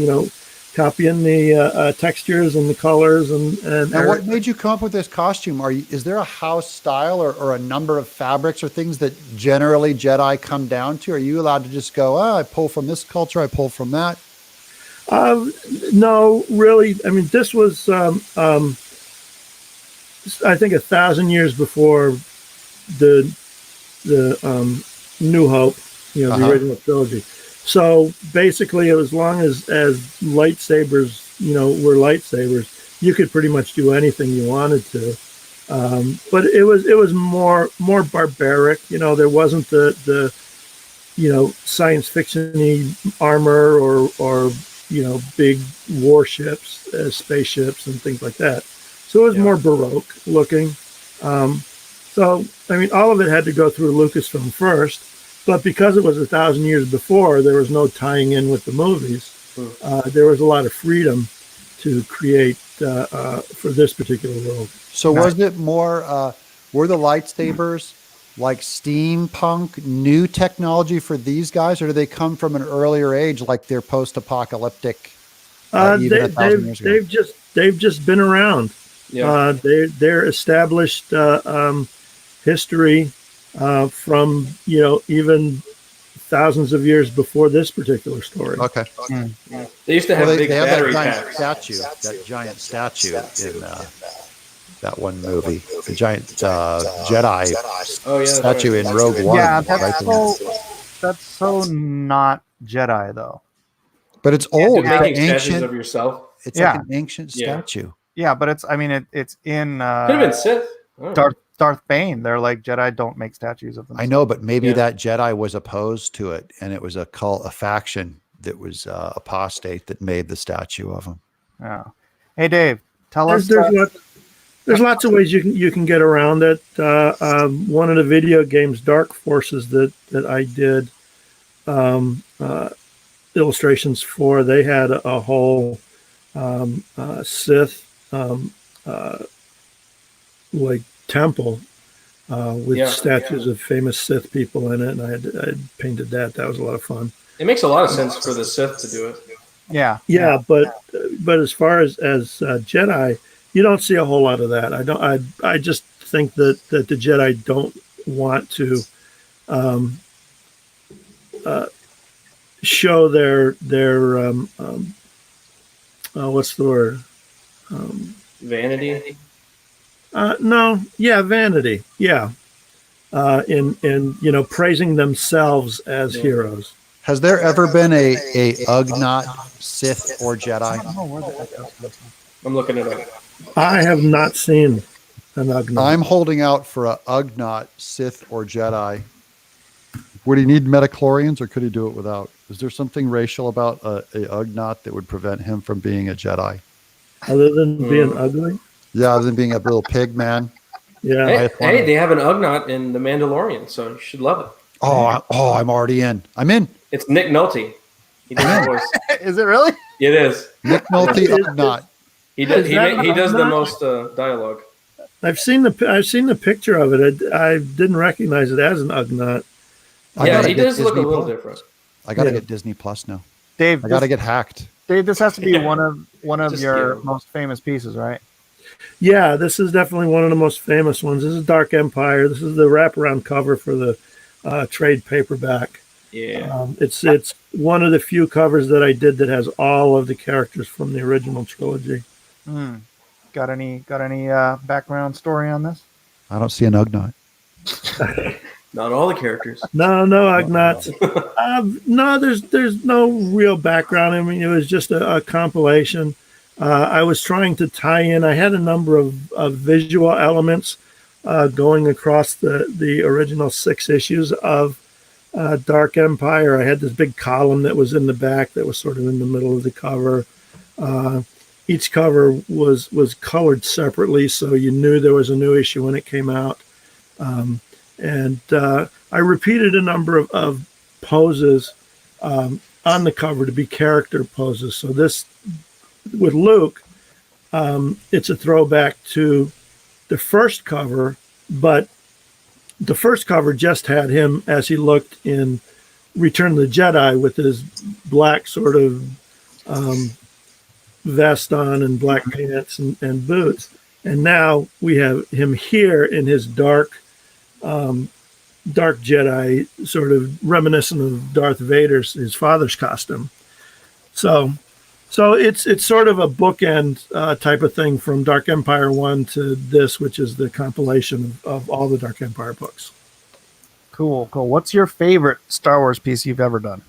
copying the textures and the colors. And what made you come up with this costume? Is there a house style or a number of fabrics or things that generally Jedi come down to? Are you allowed to just go, I pull from this culture, I pull from that? No, really. I mean, this was, I think, 1,000 years before the New Hope, the original trilogy. So basically, as long as lightsabers, were lightsabers, you could pretty much do anything you wanted to. But it was more barbaric. There wasn't the science fiction-y armor or big warships, spaceships and things like that. So it was more Baroque looking. So I mean, all of it had to go through Lucasfilm first. But because it was 1,000 years before, there was no tying in with the movies. There was a lot of freedom to create for this particular world. So was it more, were the lightsabers like steampunk, new technology for these guys, or do they come from an earlier age, like they're post-apocalyptic? Even 1,000 years ago? They've just been around. Yeah. They're established history. From even thousands of years before this particular story. Okay. They used to have big they have battery that packs. giant statue in that one movie, the giant Jedi statue in Rogue One. Yeah, that's so not Jedi though. But it's old. You're making It's statues ancient. of yourself. It's like an ancient statue. Yeah, but it's in Could have been Sith. Darth Bane. They're like, Jedi don't make statues of them. I know, but maybe that Jedi was opposed to it, and it was a cult, a faction that was apostate that made the statue of him. Yeah. Hey, Dave, tell us. There's lots of ways you can get around it. One of the video games, Dark Forces, that I did illustrations for, they had a whole Sith like temple with statues of famous Sith people in it, and I had painted that. That was a lot of fun. It makes a lot of sense for the Sith to do it. Yeah. But as far as Jedi, you don't see a whole lot of that. I just think that the Jedi don't want to show their what's the word? Vanity. Vanity. Yeah. In praising themselves as heroes. Has there ever been a Ugnaught Sith or Jedi? I'm looking it up. I have not seen an Ugnaught. I'm holding out for a Ugnaught Sith or Jedi. Would he need metachlorians, or could he do it without? Is there something racial about a Ugnaught that would prevent him from being a Jedi? Other than being ugly? Yeah, other than being a little pig man. Yeah. Hey, they have an Ugnaught in The Mandalorian, so you should love it. Oh, I'm already in. I'm in. It's Nick Nolte. He does the voice. Is it really? It is. Nick Nolte Ugnaught. He does the most dialogue. I've seen the picture of it. I didn't recognize it as an Ugnaught. He does look a little different. I got to get Disney Plus now. Dave, I got to get hacked. Dave, this has to be one of your most famous pieces, right? Yeah, this is definitely one of the most famous ones. This is Dark Empire. This is the wraparound cover for the trade paperback. Yeah. It's one of the few covers that I did that has all of the characters from the original trilogy. Got any background story on this? I don't see an Ugnaught. Not all the characters. No, Ugnaughts. No, there's no real background. I mean, it was just a compilation. I was trying to tie in. I had a number of visual elements going across the original 6 issues of Dark Empire. I had this big column that was in the back that was sort of in the middle of the cover. Each cover was colored separately, so you knew there was a new issue when it came out. And I repeated a number of poses on the cover to be character poses. So this, with Luke, it's a throwback to the first cover, but the first cover just had him as he looked in Return of the Jedi with his black sort of vest on and black pants and boots. And now we have him here in his dark Jedi, sort of reminiscent of Darth Vader's, his father's costume. So it's sort of a bookend type of thing from Dark Empire 1 to this, which is the compilation of all the Dark Empire books. Cool. What's your favorite Star Wars piece you've ever done?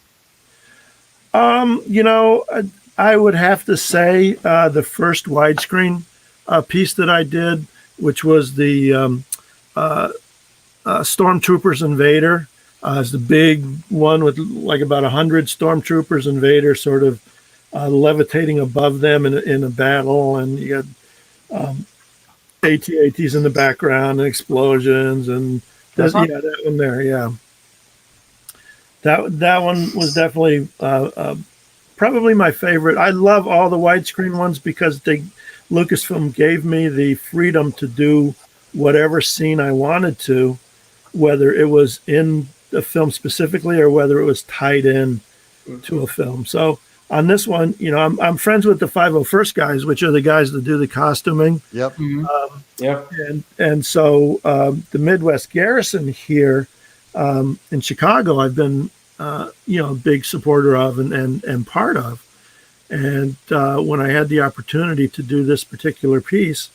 I would have to say the first widescreen piece that I did, which was the Stormtroopers and Vader. It's the big one with like about 100 Stormtroopers and Vader sort of levitating above them in a battle, and you got AT-ATs in the background and explosions, and that one there, yeah. That one was definitely probably my favorite. I love all the widescreen ones because Lucasfilm gave me the freedom to do whatever scene I wanted to, whether it was in the film specifically or whether it was tied in to a film. So on this one, I'm friends with the 501st guys, which are the guys that do the costuming. Yep. And so the Midwest Garrison here in Chicago, I've been a big supporter of and part of. And when I had the opportunity to do this particular piece,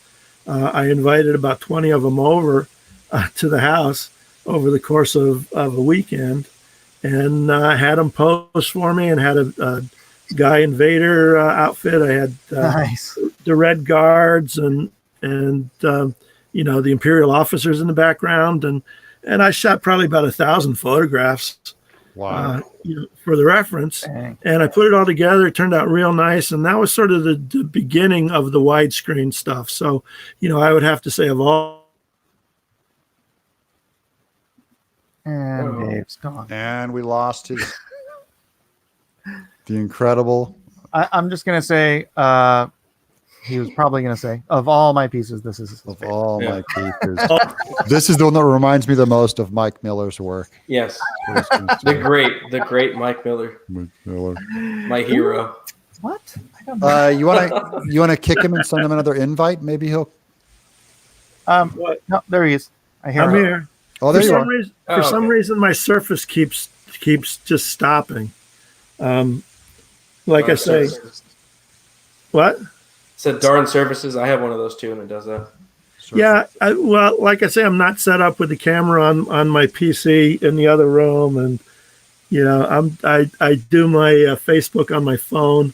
I invited about 20 of them over to the house over the course of a weekend, and had them pose for me, and had a Guy in Vader outfit. I had Nice. the Red Guards and the Imperial officers in the background, and I shot probably about 1,000 photographs. Wow. For the reference. Dang. And I put it all together. It turned out real nice. And that was sort of the beginning of the widescreen stuff. So, I would have to say of all. And Dave's gone. And we lost his the incredible. I'm just going to say, he was probably going to say, of all my pieces, this is his Of favorite. all my pieces. This is the one that reminds me the most of Mike Miller's work. Yes. The great Mike Miller. Mike Miller. My hero. What? I don't know. You want to kick him and send him another invite? Maybe he'll. No, there he is. I hear I'm him. here. Oh, there you are. For some reason, my surface keeps just stopping. Like I say, what? Said darn services. I have one of those too, and it does that. Yeah, like I say, I'm not set up with the camera on my PC in the other room, and I do my Facebook on my phone.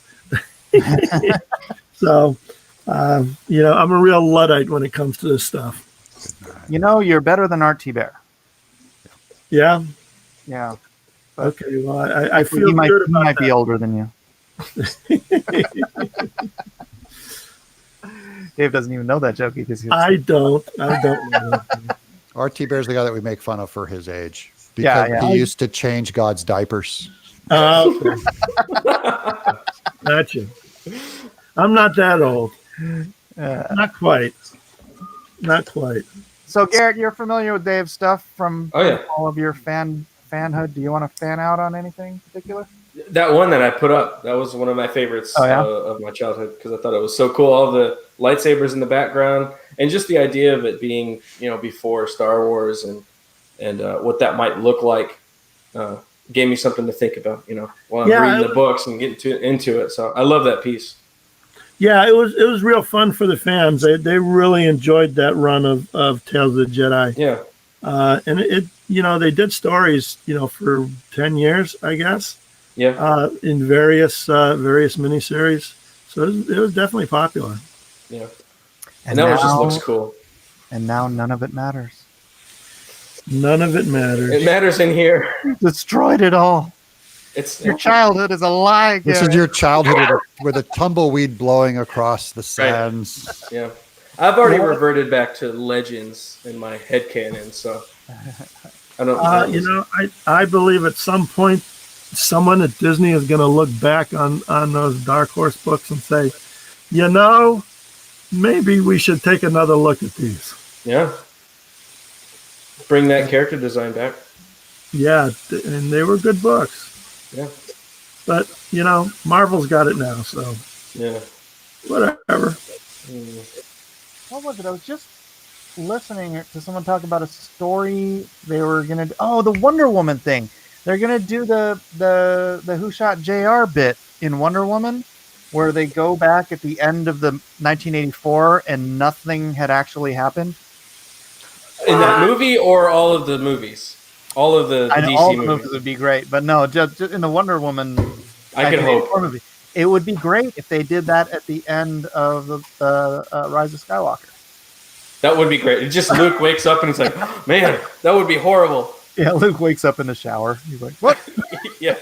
So, I'm a real Luddite when it comes to this stuff. You're better than RT Bear. Yeah. Yeah. Okay. Well, I feel He might good about be that. older than you. Dave doesn't even know that joke because I don't know. RT Bear's the guy that we make fun of for his age. Yeah, Because yeah. he used to change God's diapers. Okay. Gotcha. I'm not that old. Not quite. So Garrett, you're familiar with Dave's stuff from Oh, yeah. all of your fanhood. Do you want to fan out on anything in particular? That one that I put up, that was one of my favorites Oh, yeah? of my childhood because I thought it was so cool. All the lightsabers in the background, and just the idea of it being, before Star Wars and what that might look like, gave me something to think about, while I'm reading the books and getting into it. So I love that piece. Yeah, it was real fun for the fans. They really enjoyed that run of Tales of the Jedi. Yeah. And it they did stories, for 10 years, I guess. Yeah. In various miniseries. So it was definitely popular. Yeah. And that one just looks cool. And now none of it matters. None of it matters. It matters in here. You destroyed it all. Your childhood is a lie, Garrett. This is your childhood with a tumbleweed blowing across the sands. Right. Yeah. I've already reverted back to legends in my headcanon, so I don't I believe at some point someone at Disney is going to look back on those Dark Horse books and say, maybe we should take another look at these. Yeah. Bring that character design back. Yeah, and they were good books. Yeah. But, Marvel's got it now, so. Yeah. Whatever. What was it? I was just listening to someone talk about a story they were going to do. Oh, the Wonder Woman thing. They're going to do the Who Shot JR bit in Wonder Woman, where they go back at the end of the 1984 and nothing had actually happened. In that movie or all of the movies? All of the DC all the movies. movies would be great, but no, just in the Wonder Woman. I can hope. Movie, it would be great if they did that at the end of the Rise of Skywalker. That would be great. It just Luke wakes up and it's like, man, that would be horrible. Yeah, Luke wakes up in the shower. He's like, what? Yeah.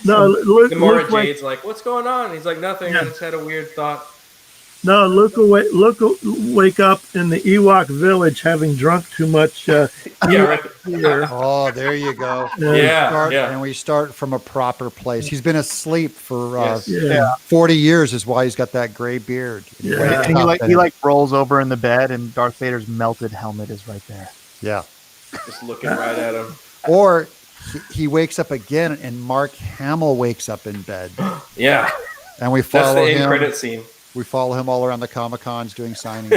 No, Luke. And Mara Jade's like, what's going on? He's like, nothing. I just had a weird thought. No, Luke will wake up in the Ewok village having drunk too much. Yeah, right. Beer. Oh, there you go. And we start from a proper place. He's been asleep for 40 years is why he's got that gray beard. Yeah. And he rolls over in the bed and Darth Vader's melted helmet is right there. Yeah. Just looking right at him. Or he wakes up again and Mark Hamill wakes up in bed. Yeah. And we follow him. That's the end credit scene. We follow him all around the Comic-Cons doing signings.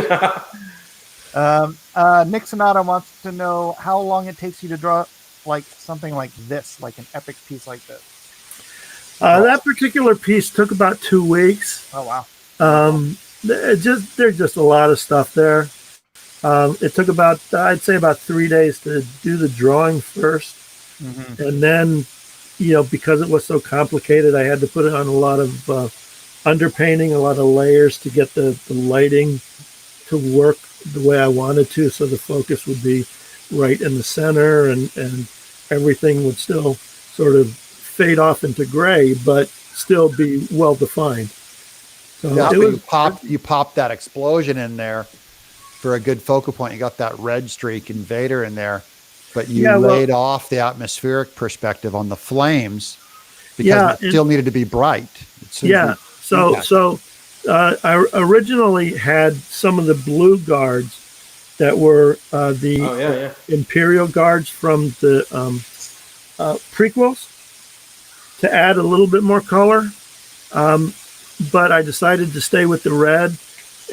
Nick Sonata wants to know how long it takes you to draw like something like this, like an epic piece like this. That particular piece took about 2 weeks. Oh, wow. There's just a lot of stuff there. It took I'd say about 3 days to do the drawing first. Mm-hmm. And then, because it was so complicated, I had to put it on a lot of underpainting, a lot of layers to get the lighting to work the way I wanted to, so the focus would be right in the center and everything would still sort of fade off into gray, but still be well defined. So you popped that explosion in there for a good focal point. You got that red streak in Vader in there, but you laid off the atmospheric perspective on the flames because it still needed to be bright. So I originally had some of the blue guards that were the Imperial guards from the prequels to add a little bit more color. But I decided to stay with the red.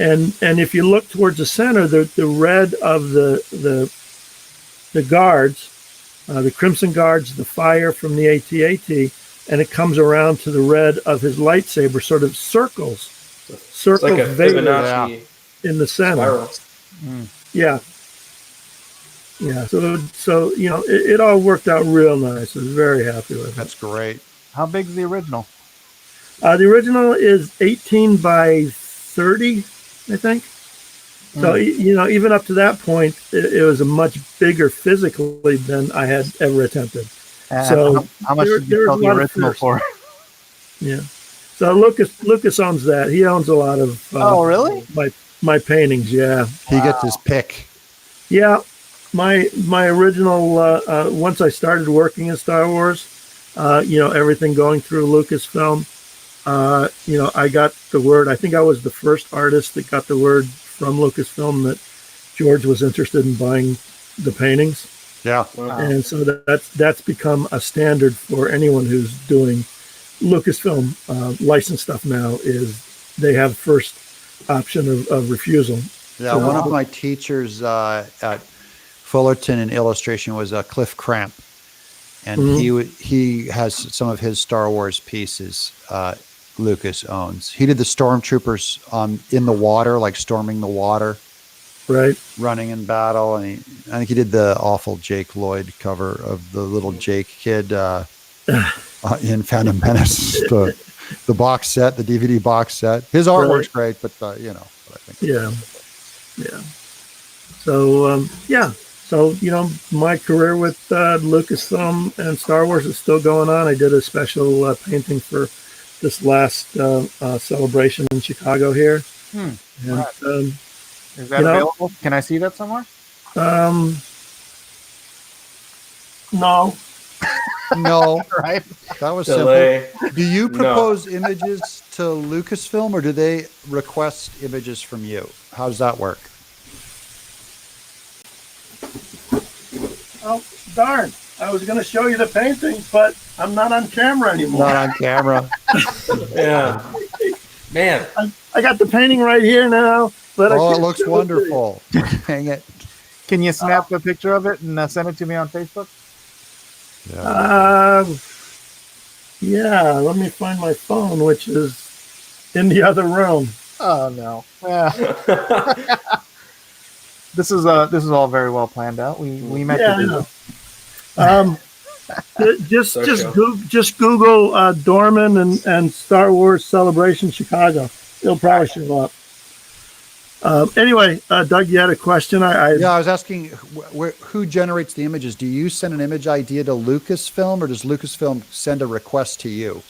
And if you look towards the center, the red of the guards, the Crimson Guards, the fire from the AT-AT, and it comes around to the red of his lightsaber, sort of circles like a Vader in the center. Yeah. So it all worked out real nice. I was very happy with it. That's great. How big is the original? The original is 18 by 30, I think. So, even up to that point, it was a much bigger physically than I had ever attempted. So how much did you sell the original for? Yeah. So Lucas owns that. He owns a lot of really? my paintings, yeah. He gets his pick. Yeah. My original once I started working in Star Wars, everything going through Lucasfilm, I got the word. I think I was the first artist that got the word from Lucasfilm that George was interested in buying the paintings. Yeah. Wow. And so that's become a standard for anyone who's doing Lucasfilm licensed stuff now, is they have first option of refusal. Yeah, So- one of my teachers at Fullerton in illustration was Cliff Cramp, and he has some of his Star Wars pieces. Lucas owns. He did the stormtroopers in the water, like storming the water, right? Running in battle, and I think he did the awful Jake Lloyd cover of the little Jake kid in Phantom Menace, the box set, the DVD box set. His artwork's great, but I think yeah. So so my career with Lucasfilm and Star Wars is still going on. I did a special painting for this last celebration in Chicago here. And, is that available? Can I see that somewhere? No. No, right? That was Delay. simple. Do you propose images to Lucasfilm, or do they request images from you? How does that work? Oh, darn. I was going to show you the painting, but I'm not on camera anymore. Not on camera. Yeah. Man. I got the painting right here now. But it looks wonderful. Hang it. Can you snap a picture of it and send it to me on Facebook? Yeah, let me find my phone, which is in the other room. Oh no. Yeah. This is all very well planned out. We meant to do this. Just Google Dorman and Star Wars Celebration Chicago. It'll probably show up. Anyway, Doug, you had a question. I was asking who generates the images. Do you send an image idea to Lucasfilm, or does Lucasfilm send a request to you?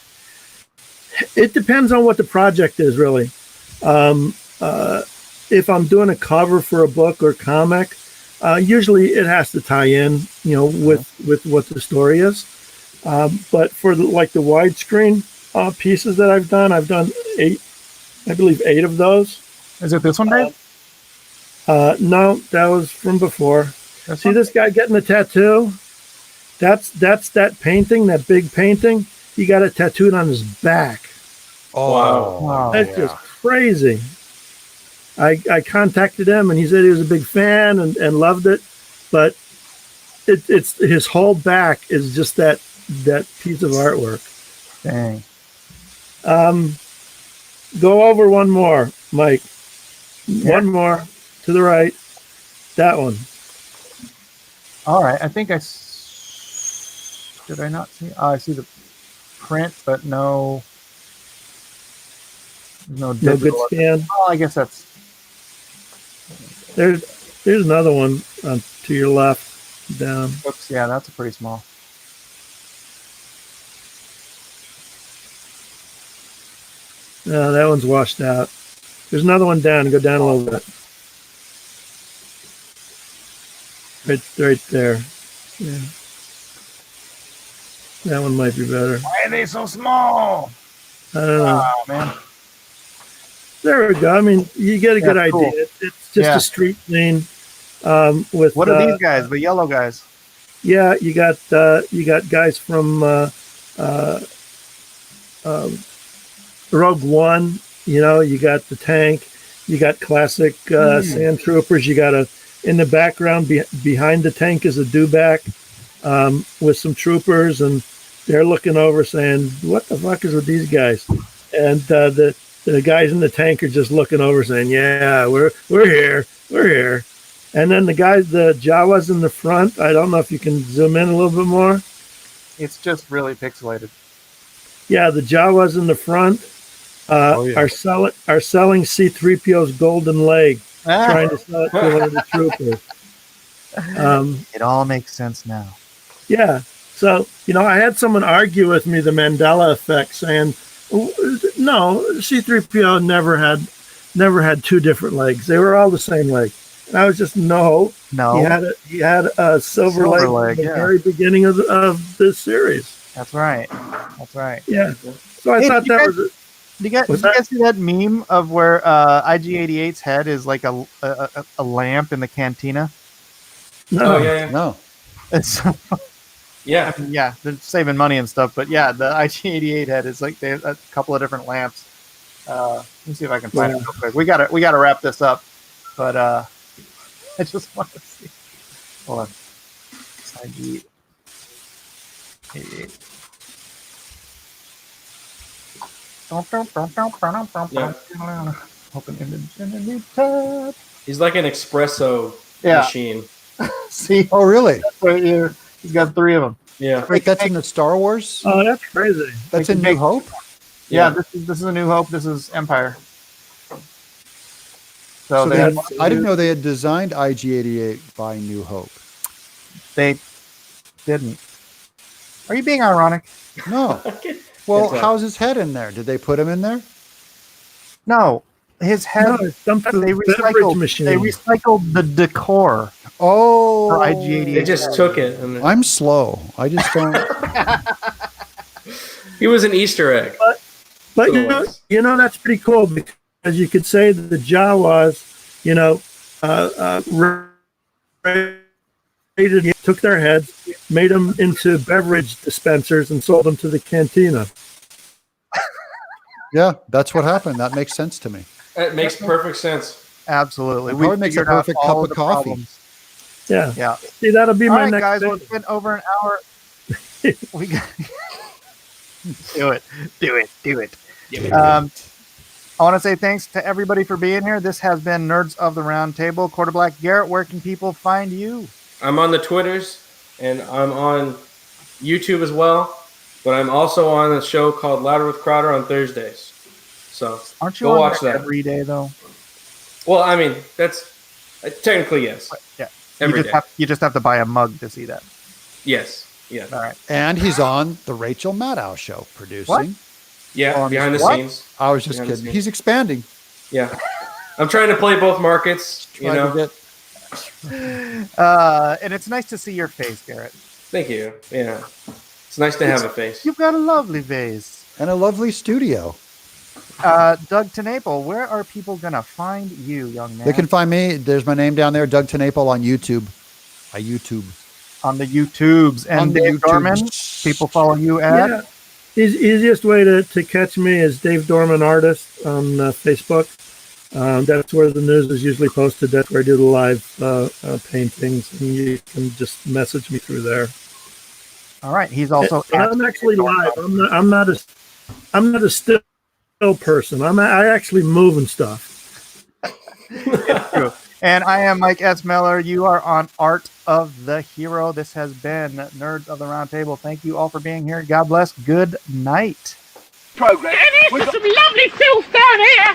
It depends on what the project is, really. If I'm doing a cover for a book or comic, usually it has to tie in, with what the story is. But for the widescreen pieces that I've done 8 of those. Is it this one, Dave? No, that was from before. See this guy getting the tattoo? That's that painting, that big painting. He got it tattooed on his back. Oh, wow. That's just crazy. I contacted him, and he said he was a big fan and loved it, but it's his whole back is just that piece of artwork. Dang. Go over one more, Mike. Yeah. One more to the right. That one. All right. I think did I not see? Oh, I see the print, but no good scan. Oh, I guess that's. There's another one to your left down. Oops, yeah, that's a pretty small. No, that one's washed out. There's another one down. Go down a little bit. Right there. Yeah. That one might be better. Why are they so small? I don't know. Oh, man. There we go. I mean, you get a good idea. Cool. It's just a street scene. With what are these guys? The yellow guys? Yeah, you got guys from Rogue One. You got the tank. You got classic sand troopers. You got in the background behind the tank is a dewback with some troopers, and they're looking over saying, "What the fuck is with these guys?" And the guys in the tank are just looking over saying, "Yeah, we're here." And then the Jawas in the front. I don't know if you can zoom in a little bit more. It's just really pixelated. Yeah, the Jawas in the front are selling C-3PO's golden leg, trying to sell it to one of the troopers. It all makes sense now. Yeah. So, I had someone argue with me the Mandela effect, saying, no, C-3PO never had two different legs. They were all the same leg. And I was just, no. He had a silver leg at the very beginning of the series. That's right. Yeah. So I thought that was. Did you guys see that meme of where IG-88's head is like a lamp in the cantina? No. Oh, yeah. No. It's yeah. I mean, yeah, they're saving money and stuff, but yeah, the IG-88 head is like they have a couple of different lamps. Let me see if I can find it real quick. We gotta wrap this up, but I just want to see. Hold on. IG 88. Open image in a new tab. He's like an espresso machine. See? Oh, really? That's right here. He's got 3 of them. Yeah. Wait, that's in the Star Wars? Oh, that's crazy. That's in New Hope? Yeah, this is a New Hope. This is Empire. So I didn't know they had designed IG-88 by New Hope. They didn't. Are you being ironic? No. Well, how's his head in there? Did they put him in there? No, his head. No, it's some type of They beverage machine. recycled the decor Oh, for IG-88. They just took it. And I'm slow. I just don't. he was an Easter egg. But you know that's pretty cool because you could say that the Jawas, took their heads, made them into beverage dispensers, and sold them to the cantina. Yeah, that's what happened. That makes sense to me. It makes perfect sense. Absolutely. It probably makes a perfect cup of coffee. Problems. Yeah. Yeah. See, that'll be All my right, next guys. thing. Well, it's been over an hour. We got do it. I want to say thanks to everybody for being here. This has been Nerds of the Round Table. Quarter Black Garrett, where can people find you? I'm on the Twitters and I'm on YouTube as well, but I'm also on a show called Louder with Crowder on Thursdays. So Aren't you go on watch there that every day though? Well, I mean, that's technically yes. Yeah. Every day. You just have to buy a mug to see that. Yes. Yes. All right. And he's on the Rachel Maddow show producing. What? Yeah, behind the what? scenes. I was just Behind the kidding. scenes. He's expanding. Yeah. I'm trying to play both markets, Trying to get- And it's nice to see your face, Garrett. Thank you. Yeah. It's nice to have a face. You've got a lovely face. and a lovely studio. Doug TenNapel, where are people gonna find you, young man? They can find me. There's my name down there, Doug TenNapel on YouTube. I YouTube. on the YouTubes. And On the Dave Dorman, YouTubes. people follow you at. Yeah. Easiest way to catch me is Dave Dorman Artist on Facebook. That's where the news is usually posted. That's where I do the live paintings, and you can just message me through there. All right. He's also. And I'm actually live. I'm not a still person. I actually moving stuff. True. And I am Mike S. Miller. You are on Art of the Hero. This has been Nerds of the Round Table. Thank you all for being here. God bless. Good night. Progress. Some lovely filth down here.